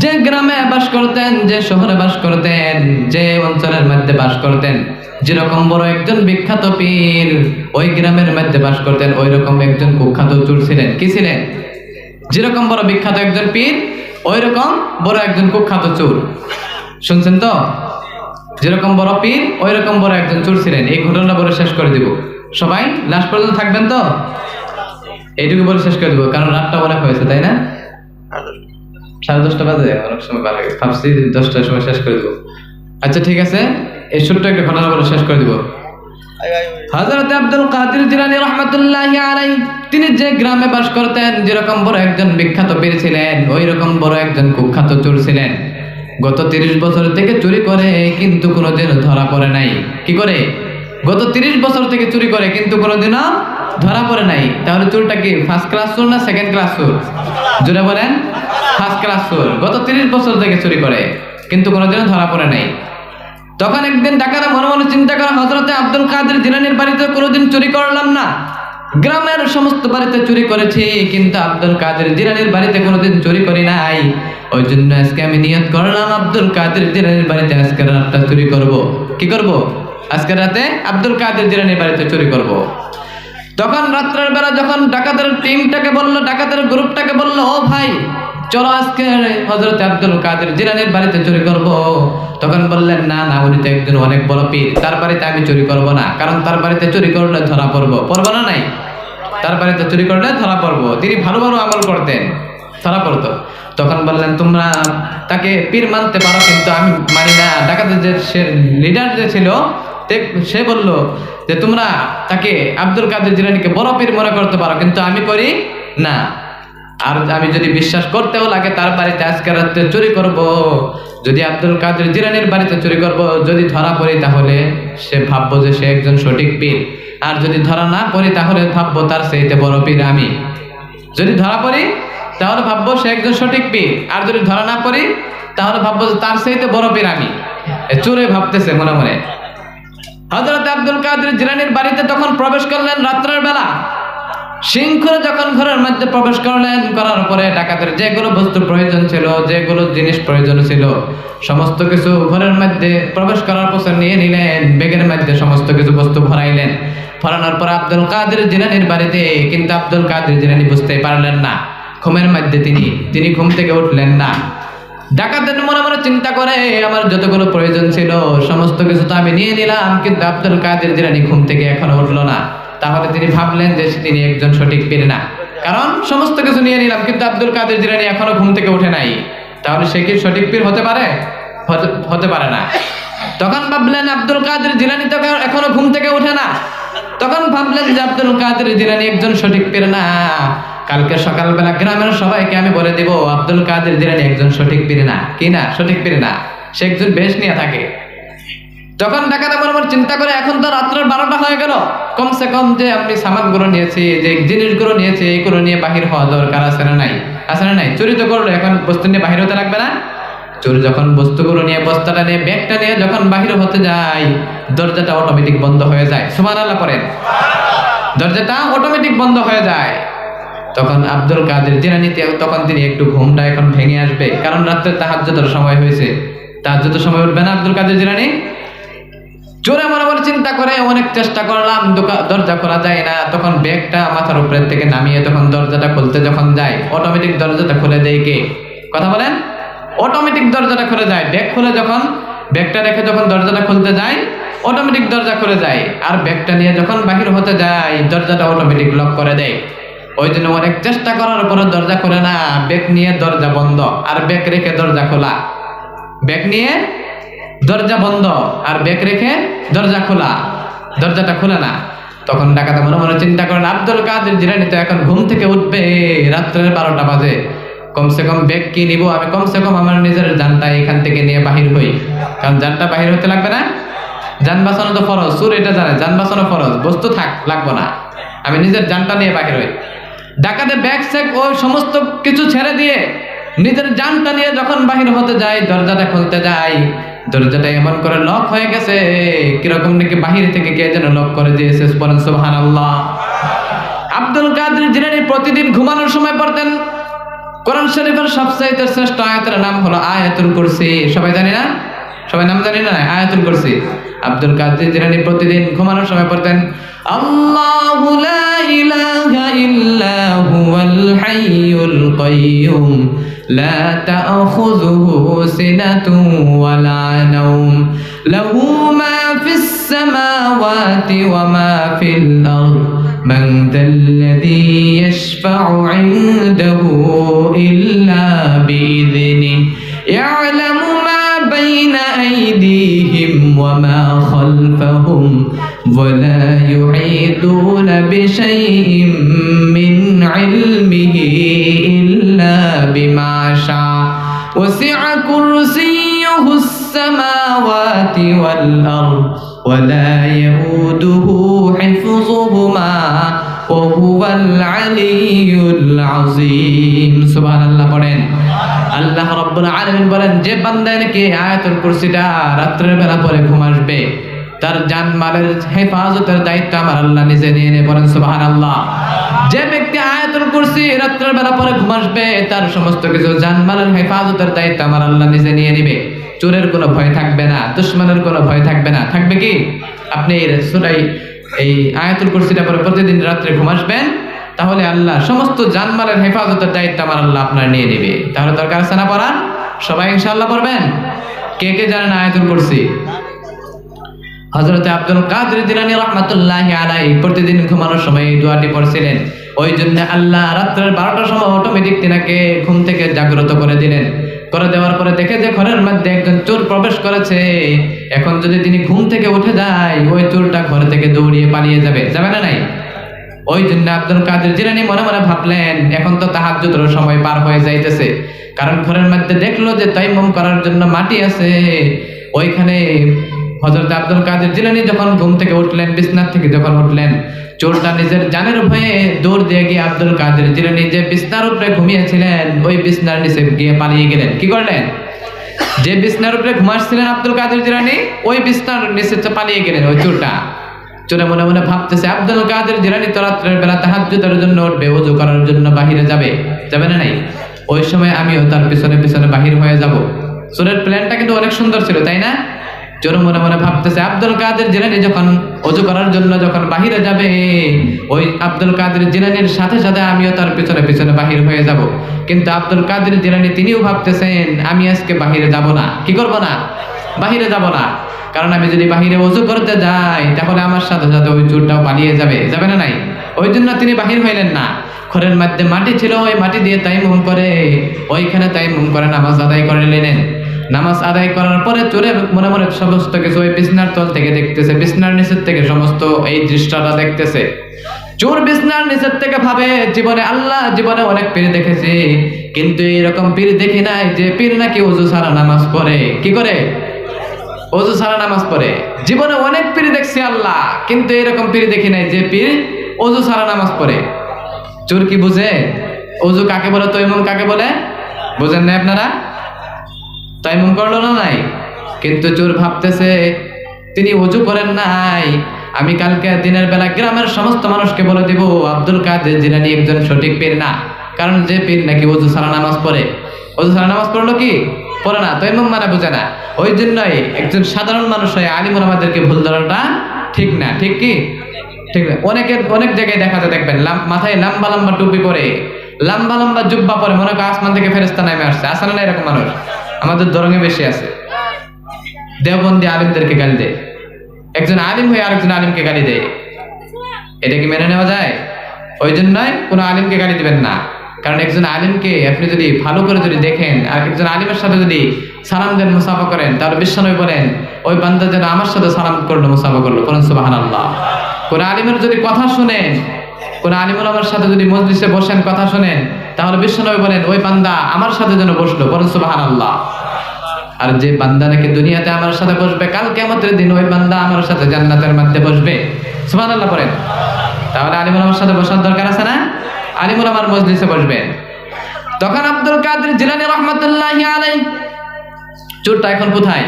যে গ্রামে বাস করতেন, যে শহরে বাস করতেন, যে অঞ্চলের মধ্যে বাস করতেন, যেরকম বড় একজন বিখ্যাত পীর ওই গ্রামের মধ্যে বাস করতেন, ওই রকম একজন কুখ্যাত চোর ছিলেন। কি ছিলেন? যেরকম বড় বিখ্যাত একজন পীর ওই রকম বড় একজন কুখ্যাত চোর। শুনছেন তো? যেরকম বড় পীর ওই রকম বড় একজন চোর ছিলেন। এই ঘটনাটা বলে শেষ করে দিব। সবাই লাস্ট পর্যন্ত থাকবেন তো? এইটুকু বলে শেষ করে দিব, কারণ রাতটা অনেক হয়েছে, তাই না? 10:30 বাজে, অনেক সময় ভাবছি 10টার সময় শেষ করে দিব। আচ্ছা ঠিক আছে, এই ছোট্ট একটা ঘটনা বলে শেষ করে দিব। হযরত আব্দুল কাদের জিলানী রাহমাতুল্লাহি আলাইহি তিনি যে গ্রামে বাস করতেন, যেরকম বড় একজন বিখ্যাত পীর ছিলেন, ওই রকম বড় একজন কুখ্যাত চোর ছিলেন। গত 30 বছর থেকে চুরি করে কিন্তু কোনোদিন ধরা পড়ে নাই। কি করে? গত 30 বছর থেকে চুরি করে কিন্তু কোনোদিনও ধরা পড়ে নাই। তাহলে চোরটা কি ফার্স্ট ক্লাস চোর না সেকেন্ড ক্লাস চোর? জোরে বলেন। ফার্স্ট ক্লাস চোর। গত 30 বছর থেকে চুরি করে কিন্তু কোনোদিনও ধরা পড়ে নাই। তখন একদিন ডাকাতরা মনে মনে চিন্তা করে, হযরতে আব্দুল কাদের জিলানীর বাড়িতে কোনোদিন চুরি করলাম না, গ্রামের সমস্ত বাড়িতে চুরি করেছি কিন্তু আব্দুল কাদের জিলানীর বাড়িতে কোনোদিন চুরি করি নাই। ওই জন্য আজকে আমি নিয়ত করলাম আব্দুল কাদের জিলানীর বাড়িতে আজকে রাতটা চুরি করব। কি করব? আজকে রাতে আব্দুল কাদের জিলানীর বাড়িতে চুরি করব। তখন রাত্রের বেলা যখন ডাকাতের টিমটাকে বললো, ডাকাতের গ্রুপটাকে বললো, ও ভাই চলো আজকে হযরত আব্দুল কাদের জিলানীর বাড়িতে চুরি করব। তখন বললেন, না না, উনি তো একজন অনেক বড় পীর, তার বাড়িতে আমি চুরি করব না, কারণ তার বাড়িতে চুরি করলে ধরা পড়বো। পড়বো না? নাই, তার বাড়িতে চুরি করলে ধরা পড়বো। তিনি ভালো ভালো আমল করতেন, ধরা পড়তো। তখন বললেন, তোমরা তাকে পীর মানতে পারো কিন্তু আমি মানি না। ডাকাতের যে সে লিডার যে ছিল সে বলল যে তোমরা তাকে আব্দুল কাদের জিলানীকে বড় পীর মনে করতে পারো কিন্তু আমি করি না। আর আমি যদি বিশ্বাস করতেও লাগে তার বাড়িতে আজকে রাতে চুরি করব, যদি আব্দুল কাদের জিলানীর বাড়িতে চুরি করব, যদি ধরা পড়ি তাহলে সে ভাববো যে সে একজন সঠিক পীর, আর যদি ধরা না পড়ি তাহলে ভাববো তার চাইতে বড় পীর আমি। যদি ধরা পড়ি তাহলে ভাববো সে একজন সঠিক পীর, আর যদি ধরা না পড়ি তাহলে ভাববো যে তার চাইতে বড় পীর আমি। চোরে ভাবতেছে মনে মনে। হযরত আব্দুল কাদের জিলানীর বাড়িতে তখন প্রবেশ করলেন রাত্রের বেলা। শৃঙ্খলে যখন ঘরের মধ্যে প্রবেশ করলেন, করার পরে ডাকাতের যেগুলো বস্তু প্রয়োজন ছিল, যেগুলো জিনিস প্রয়োজন ছিল, সমস্ত কিছু ঘরের মধ্যে প্রবেশ করার পর নিয়ে নিলেন। ব্যাগের মধ্যে সমস্ত কিছু বস্তু ভরাইলেন। ভরানোর পর আব্দুল কাদের জিলানীর বাড়িতে, কিন্তু আব্দুল কাদের জিলানী বুঝতে পারলেন না, ঘুমের মধ্যে তিনি ঘুম থেকে উঠলেন না। ডাকাতের মনে মনে চিন্তা করে, আমার যতগুলো প্রয়োজন ছিল সমস্ত কিছু তো আমি নিয়ে নিলাম, কিন্তু আব্দুল কাদের জিলানী ঘুম থেকে এখনো উঠলো না। তাহলে তিনি ভাবলেন যে তিনি একজন সঠিক পীর না, কারণ সমস্ত কিছু নিয়ে নিলাম কিন্তু আব্দুল কাদের জিলানী এখনো ঘুম থেকে উঠে নাই। তাহলে সে কি সঠিক পীর হতে পারে? হতে পারে না। তখন ভাবলেন আব্দুল কাদের জিলানী তো এখনো ঘুম থেকে উঠে না। তখন ভাবলেন যে আব্দুল কাদের জিলানী একজন সঠিক পীর না। কালকে সকালবেলা গ্রামের সবাইকে আমি বলে দিব আব্দুল কাদের জিলানী একজন সঠিক পীর না। কি না? সঠিক পীর না, সে একজন বেশ নিয়ে থাকে। তখন ডাকাতে মনে মনে চিন্তা করে, এখন তো রাত্রের 12টা হয়ে গেল, কমসে কম যে আমি সামানগুলো নিয়েছি, যে জিনিসগুলো নিয়েছি, এইগুলো নিয়ে বাহির হওয়া দরকার আছে না নাই? আছে না নাই? চুরি তো করলো, এখন বস্তু নিয়ে বাহির হতে লাগবে না? চোর যখন বস্তুগুলো নিয়ে, বস্তাটা নিয়ে, ব্যাগটা নিয়ে যখন বাহির হতে যায়, দরজাটা অটোমেটিক বন্ধ হয়ে যায়। সুবহানাল্লাহ পড়েন। দরজাটা অটোমেটিক বন্ধ হয়ে যায়। তখন আব্দুল কাদের জিলানী তখন তিনি একটু ঘুমটা এখন ভেঙে আসবে, কারণ রাত্রে তাহাজ্জুদের সময় হয়েছে। তাহাজ্জুদের সময় উঠবে না আব্দুল কাদের জিলানী। চোরে মনে মনে চিন্তা করে, অনেক চেষ্টা করলাম, দরজা খোলা যায় না। তখন ব্যাগটা মাথার উপরে থেকে নামিয়ে তখন দরজাটা খুলতে যখন যায়, অটোমেটিক দরজাটা খুলে দেয় কে? কথা বলেন। অটোমেটিক দরজাটা খুলে যায়। ব্যাগ খুলে যখন ব্যাগটা রেখে যখন দরজাটা খুলতে যায়, অটোমেটিক দরজা খুলে যায়। আর ব্যাগটা নিয়ে যখন বাহির হতে যায়, দরজাটা অটোমেটিক লক করে দেয়। ওই জন্য অনেক চেষ্টা করার পরে দরজা খোলে না। ব্যাগ নিয়ে দরজা বন্ধ, আর ব্যাগ রেখে দরজা খোলা। ব্যাগ নিয়ে দরজা বন্ধ আর ব্যাগ রেখে দরজা খোলা, দরজাটা খোলে না। তখন ডাকাতে মনে মনে চিন্তা করেন, আব্দুল কাদের জিলানী তো এখন ঘুম থেকে উঠবে, রাত্রের 12টা বাজে, কমসে কম ব্যাগ কি নিব, আমি কমসে কম আমার নিজের জানটা এখান থেকে নিয়ে বাহির হই, কারণ জানটা বাহির হতে লাগবে না। জান বাঁচানো তো ফরজ, চোর এটা জানে জান বাঁচানো ফরজ, বস্তু থাক লাগবো না, আমি নিজের জানটা নিয়ে বাহির হই। ডাকাতে ব্যাগ স্যাগ ওই সমস্ত কিছু ছেড়ে দিয়ে নিজের জানটা নিয়ে যখন বাহির হতে যায়, দরজাটা খুলতে যায়, দরজাটা এমন করে লক হয়ে গেছে কিরকম নাকি বাহির থেকে কে যেন লক করে দিয়েছে। বলেন সুবহানাল্লাহ। আব্দুল কাদের জিলানী প্রতিদিন ঘুমানোর সময় পড়তেন কোরআন শরীফের সবচাইতে শ্রেষ্ঠ আয়াতের নাম হলো আয়াতুল কুরসি। সবাই জানি না? সবাই নাম জানি না? আয়াতুল কুরসি। আব্দুল কাদের জিলানী প্রতিদিন ঘুমানোর সময় পড়তেন আল্লাহু লা ইলাহা ইল্লা হুয়াল হাইয়ুল কাইয়্যুম লা তা'খুযুহু সিনাতুন ওয়ালা নাওম লাহু মা ফিস সামাওয়াতি ওয়া মা ফিল আরদ মান যাল্লাযী ইয়াশফা'ু 'ইনদাহু ইল্লা বিইذনিহি ইয়া'লামু মা বাইনা আইদিহিম ওয়া মা খালফাহুম ওয়া লা ইউহীতুনা বিশাইইন মিন 'ইলমিহি ইল্লা বিমা শা'a ওয়াসি'a কুরসিয়্যুহুস সামাওয়াতি ওয়াল আরদ ওয়া লা ইয়াউদুহু হিফযুহুমা ওয়া হুয়াল আলিয়্যুল আযীম। সুবহানাল্লাহ পড়েন। আল্লাহ রাব্বুল আলামিন বলেন, যে বান্দা নাকি আয়াতুল কুরসিটা রাতের বেলা পড়ে ঘুম আসবে, তার জানমালের হেফাজতের দায়িত্ব আমার আল্লাহ নিজে নিয়ে নেয়। বলেন সুবহানাল্লাহ। যে ব্যক্তি আয়াতুল কুরসি রাতের বেলা পড়ে ঘুম আসবে, তার সমস্ত কিছু জানমালের হেফাজতের দায়িত্ব আমার আল্লাহ নিজে নিয়ে নেবে। চোরের কোনো ভয় থাকবে না, দুশমনের কোনো ভয় থাকবে না। থাকবে কি? আপনি এই আয়াতুল কুরসিটা পড়ে প্রতিদিন রাত্রে ঘুম আসবেন, তাহলে আল্লাহ সমস্ত জানমালের হেফাজতের দায়িত্ব আমার আল্লাহ আপনার নিয়ে নেবে। তাহলে দরকার আছে না পড়ার? সবাই ইনশাআল্লাহ পড়বেন। কে কে জানেন আয়াতুল কুরসি? হযরত আব্দুল কাদের জিলানী রাহমাতুল্লাহি আলাইহি প্রতিদিন ঘুমানোর সময় এই দোয়াটি পড়ছিলেন। ওই জন্য আল্লাহ রাত্রের 12টার সময় অটোমেটিক তিনাকে ঘুম থেকে জাগ্রত করে দিলেন। করে দেওয়ার পরে দেখে যে ঘরের মধ্যে একজন চোর প্রবেশ করেছে। এখন যদি তিনি ঘুম থেকে উঠে যায়, ওই চোরটা ঘর থেকে দৌড়িয়ে পালিয়ে যাবে, যাবে না নাই? ওই জন্য আব্দুল কাদের জিলানী মনে মনে ভাবলেন, এখন তো তাহাজ্জুদের সময় পার হয়ে যাইতেছে, কারণ ঘরের মধ্যে দেখলো যে তায়াম্মুম করার জন্য মাটি আছে। ওইখানে হযরত আব্দুল কাদের জিলানী যখন ঘুম থেকে উঠলেন, বিছানা থেকে যখন উঠলেন, চোরটা নিজের জানের ভয়ে দৌড় দিয়ে গিয়ে আব্দুল কাদের জিলানী যে বিছানার উপরে ঘুমিয়েছিলেন, ওই বিছানার নিচে গিয়ে পালিয়ে গেলেন। কি করলেন? যে বিছানার উপরে ঘুমাচ্ছিলেন আব্দুল কাদের জিলানী, ওই বিছানার নিচে পালিয়ে গেলেন ওই চোরটা। চোরে মনে মনে ভাবতেছে, আব্দুল কাদের জিলানী তো রাত্রের বেলা তাহাজ্জুদের জন্য উঠবে, ওযু করার জন্য বাহিরে যাবে, যাবে না নাই? ওই সময় আমিও তার পিছনে পিছনে বাহির হয়ে যাব। চোরের প্ল্যানটা কিন্তু অনেক সুন্দর ছিল, তাই না? চোর মনে মনে ভাবতেছে, আব্দুল কাদের জিলানী যখন ওযু করার জন্য যখন বাহিরে যাবে, ওই আব্দুল কাদের জিলানীর সাথে সাথে আমিও তার পিছনে পিছনে বাহির হয়ে যাব। কিন্তু আব্দুল কাদের জিলানী তিনিও ভাবতেছেন, আমি আজকে বাহিরে যাব না। কি করব না? বাহিরে যাব না, কারণ আমি যদি বাহিরে ওযু করতে যাই, তাহলে আমার সাথে সাথে ওই চোরটাও পালিয়ে যাবে, যাবে না নাই? ওই জন্য তিনি বাহির হইলেন না। ঘরের মধ্যে মাটি ছিল, ওই মাটি দিয়ে তায়াম্মুম করে ওইখানে তায়াম্মুম করে নামাজ আদায় করে নিলেন। নামাজ আদায় করার পরে চোরে মনে মনে সমস্ত কিছু ওই বিছনার তল থেকে দেখতেছে, বিছনার নিচের থেকে সমস্ত এই দৃশ্যটা দেখতেছে। চোর বিছনার নিচের থেকে ভাবে, জীবনে অনেক পীর দেখেছি, কিন্তু এরকম পীর দেখি নাই যে পীর নাকি ওযু ছাড়া নামাজ পড়ে। কি করে? ওযু ছাড়া নামাজ পড়ে। জীবনে অনেক পীর দেখছি আল্লাহ, কিন্তু এরকম পীর দেখি নাই যে পীর ওযু ছাড়া নামাজ পড়ে। চোর কি বুঝে ওযু কাকে বলে, তায়াম্মুম কাকে বলে? বুঝেন না আপনারা? তায়াম্মুম করলো না নাই? কিন্তু চোর ভাবতেছে, তিনি ওযু করেন নাই, আমি কালকে দিনের বেলা গ্রামের সমস্ত মানুষকে বলে দিব আব্দুল কাদের জিলানী একজন সঠিক পীর না, কারণ যে পীর নাকি ওযু ছাড়া নামাজ পড়ে। ওযু ছাড়া নামাজ পড়লো কি? পড়ে না, তায়াম্মুম মানে বুঝে না। ওই জন্যই একজন সাধারণ মানুষ হয়ে আলিমুল আমাদেরকে ভুল ধরাটা ঠিক না। ঠিক কি? ঠিক না। অনেক জায়গায় দেখাতে দেখবেন, মাথায় লম্বা লম্বা টুপি পরে, লম্বা লম্বা জুব্বা পরে, মনে হয় আসমান থেকে ফেরেশতা নেমে আসছে। আসে না এরকম মানুষ? আমাদের দরঙ্গে বেশি আছে। দেওবন্দি আলিমদেরকে গালি দেয়, একজন আলিম হয়ে আরেকজন আলিমকে গালি দেয়। এটা কি মেনে নেওয়া যায়? ওই জন্যই কোনো আলিমকে গালি দিবেন না, কারণ একজন আলিমকে আপনি যদি ভালো করে যদি দেখেন, আর একজন আলিমের সাথে যদি সালাম দেন, মুসাফা করেন, তাহলে বিশ্বনবী বলেন, ওই বান্দা যেন আমার সাথে সালাম করলো, মুসাফা করলো। বলেন সুবহানাল্লাহ। কোন আলিমের যদি কথা শুনেন, কোন আলিমুল আমার সাথে যদি মজলিসে বসেন, কথা শুনেন, তাহলে বিশ্বনবী বলেন ওই বান্দা আমার সাথে যেন বসলো, বলেন সুবহানাল্লাহ। আর যে বান্দা নাকি দুনিয়াতে আমার সাথে বসবে, কাল কিয়ামতের দিন ওই বান্দা আমার সাথে জান্নাতের মধ্যে বসবে, সুবহানাল্লাহ পড়েন। তাহলে আলিমুল আমার সাথে বসার দরকার আছে না? আলিমুল আমার মজলিসে বসবেন। তখন আব্দুল কাদের জিলানী রাহমাতুল্লাহি আলাইহি, চোরটা এখন কোথায়?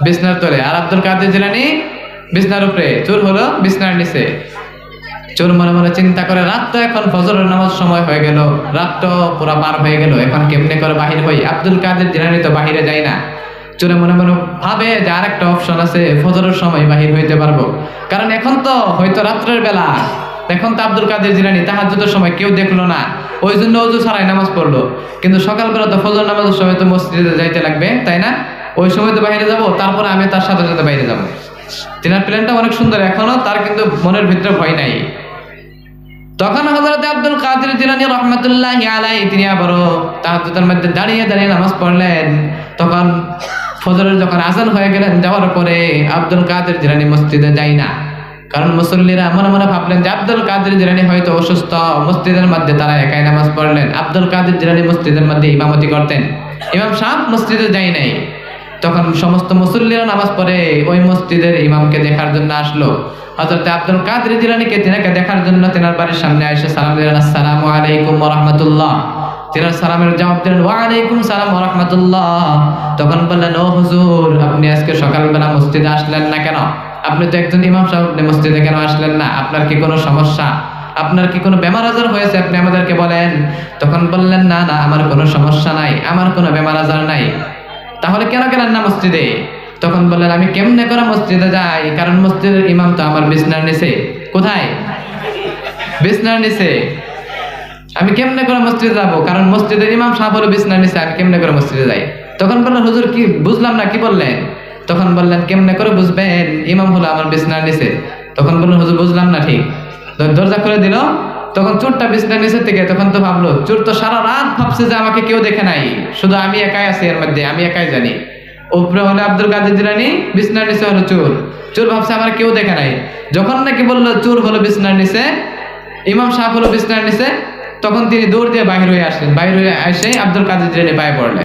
বিছনার তলে। আর আব্দুল কাদের জিলানী বিছনার উপরে, চোর হলো বিছনার নিচে। চোর মনে মনে চিন্তা করে, রাত তো এখন ফজরের নামাজ সময় হয়ে গেল, রাত তো পুরা পার হয়ে গেল, এখন কেমনে করে বাহির হই? আব্দুল কাদের জিলানী তো বাহিরে যায় না। চোরে মনে মনে ভাবে যে আর একটা অপশন আছে, ফজরের সময় বাহির হইতে পারবো, কারণ এখন তো হয়তো রাত্রের বেলা, এখন তো আব্দুল কাদের জিলানী তাহাজ্জুদের সময় কেউ দেখলো না, ওই জন্য ওযু ছাড়াই নামাজ পড়লো। কিন্তু সকালবেলা তো ফজর নামাজের সময় তো মসজিদে যাইতে লাগবে, তাই না? ওই সময় তো বাইরে যাব, তারপরে আমি তার সাথে সাথে বাইরে যাব। তিনার প্ল্যানটা অনেক সুন্দর, এখনো তার কিন্তু মনের ভিতরে ভয় নাই। তখন হযরত আব্দুল কাদের জিলানী রাহমাতুল্লাহি আলাইহি তিনি আবারও তাহাজ্জুদের মধ্যে দাঁড়িয়ে দাঁড়িয়ে নামাজ পড়লেন। তখন ফজরের যখন আজান হয়ে গেলেন, যাওয়ার পরে আব্দুল কাদের জিলানী মসজিদে যায় না, কারণ মুসল্লিরা মনে মনে ভাবলেন যে আব্দুল কাদের জিলানী হয়তো অসুস্থ। মসজিদের মধ্যে তারা একাই নামাজ পড়লেন। আব্দুল কাদের জিলানী মসজিদের মধ্যে ইমামতি করতেন, ইমাম সাহেব মসজিদে যায় নাই। তখন সমস্ত মুসল্লিরা নামাজ পড়ে ওই মসজিদের ইমামকে দেখার জন্য আসলো। হযরত আব্দুল কাদের জিলানীকে তিনাকে দেখার জন্য তিনার বাড়ির সামনে এসে সালাম দিলেন, আসসালামু আলাইকুম ওয়া রাহমাতুল্লাহ। তিনার সালামের জবাব দিলেন, ওয়া আলাইকুম সালাম ওয়া রাহমাতুল্লাহ। তখন বললেন, ও হুজুর, আপনি আজকে সকালবেলা মসজিদে আসলেন না কেন? আপনি তো একজন ইমাম সাহেব, আপনি মসজিদে কেন আসলেন না? আপনার কি কোনো সমস্যা? আপনার কি কোনো বেমার আজার হয়েছে? আপনি আমাদেরকে বলেন। তখন বললেন, না না, আমার কোনো সমস্যা নাই, আমার কোনো বেমার আজার নাই। তাহলে কেন গেলেন না মসজিদে? তখন বললেন, আমি কেমনে করে মসজিদে যাই, কারণ মসজিদের ইমাম তো আমার বিছনার নিচে। কোথায়? বিছনার নিচে। আমি কেমনে করে মসজিদে যাবো, কারণ মসজিদের ইমাম সাহেব হলো বিছনার নিচে, আমি কেমনে করে মসজিদে যাই? তখন বললেন, হুজুর কি বুঝলাম না, কি বললেন? তখন বললেন, কেমনে করে বুঝবেন, ইমাম হলো আমার বিছনার নিচে। তখন বললেন, হুজুর বুঝলাম না ঠিক। দরজা খুলে দিল। তখন চোরটা বিছনার নিচে থেকে তখন তো ভাবলো, চোর তো সারা রাত ভাবছে যে আমাকে কেউ দেখে নাই, শুধু আমি একাই আছি এর মধ্যে, আমি একাই জানি। উপরে হলো আব্দুল কাদের জিলানী, বিছনার নিচে হলো চোর। চোর ভাবছে আমার কেউ দেখে নাই। যখন নাকি বললো চোর হলো বিছনার নিচে, ইমাম সাহেব হলো বিছনার নিচে, তখন তিনি দৌড় দিয়ে বাহির হয়ে আসলেন। বাহির হয়ে এসে আব্দুল কাদের জিলানী পায়ে পড়লেন।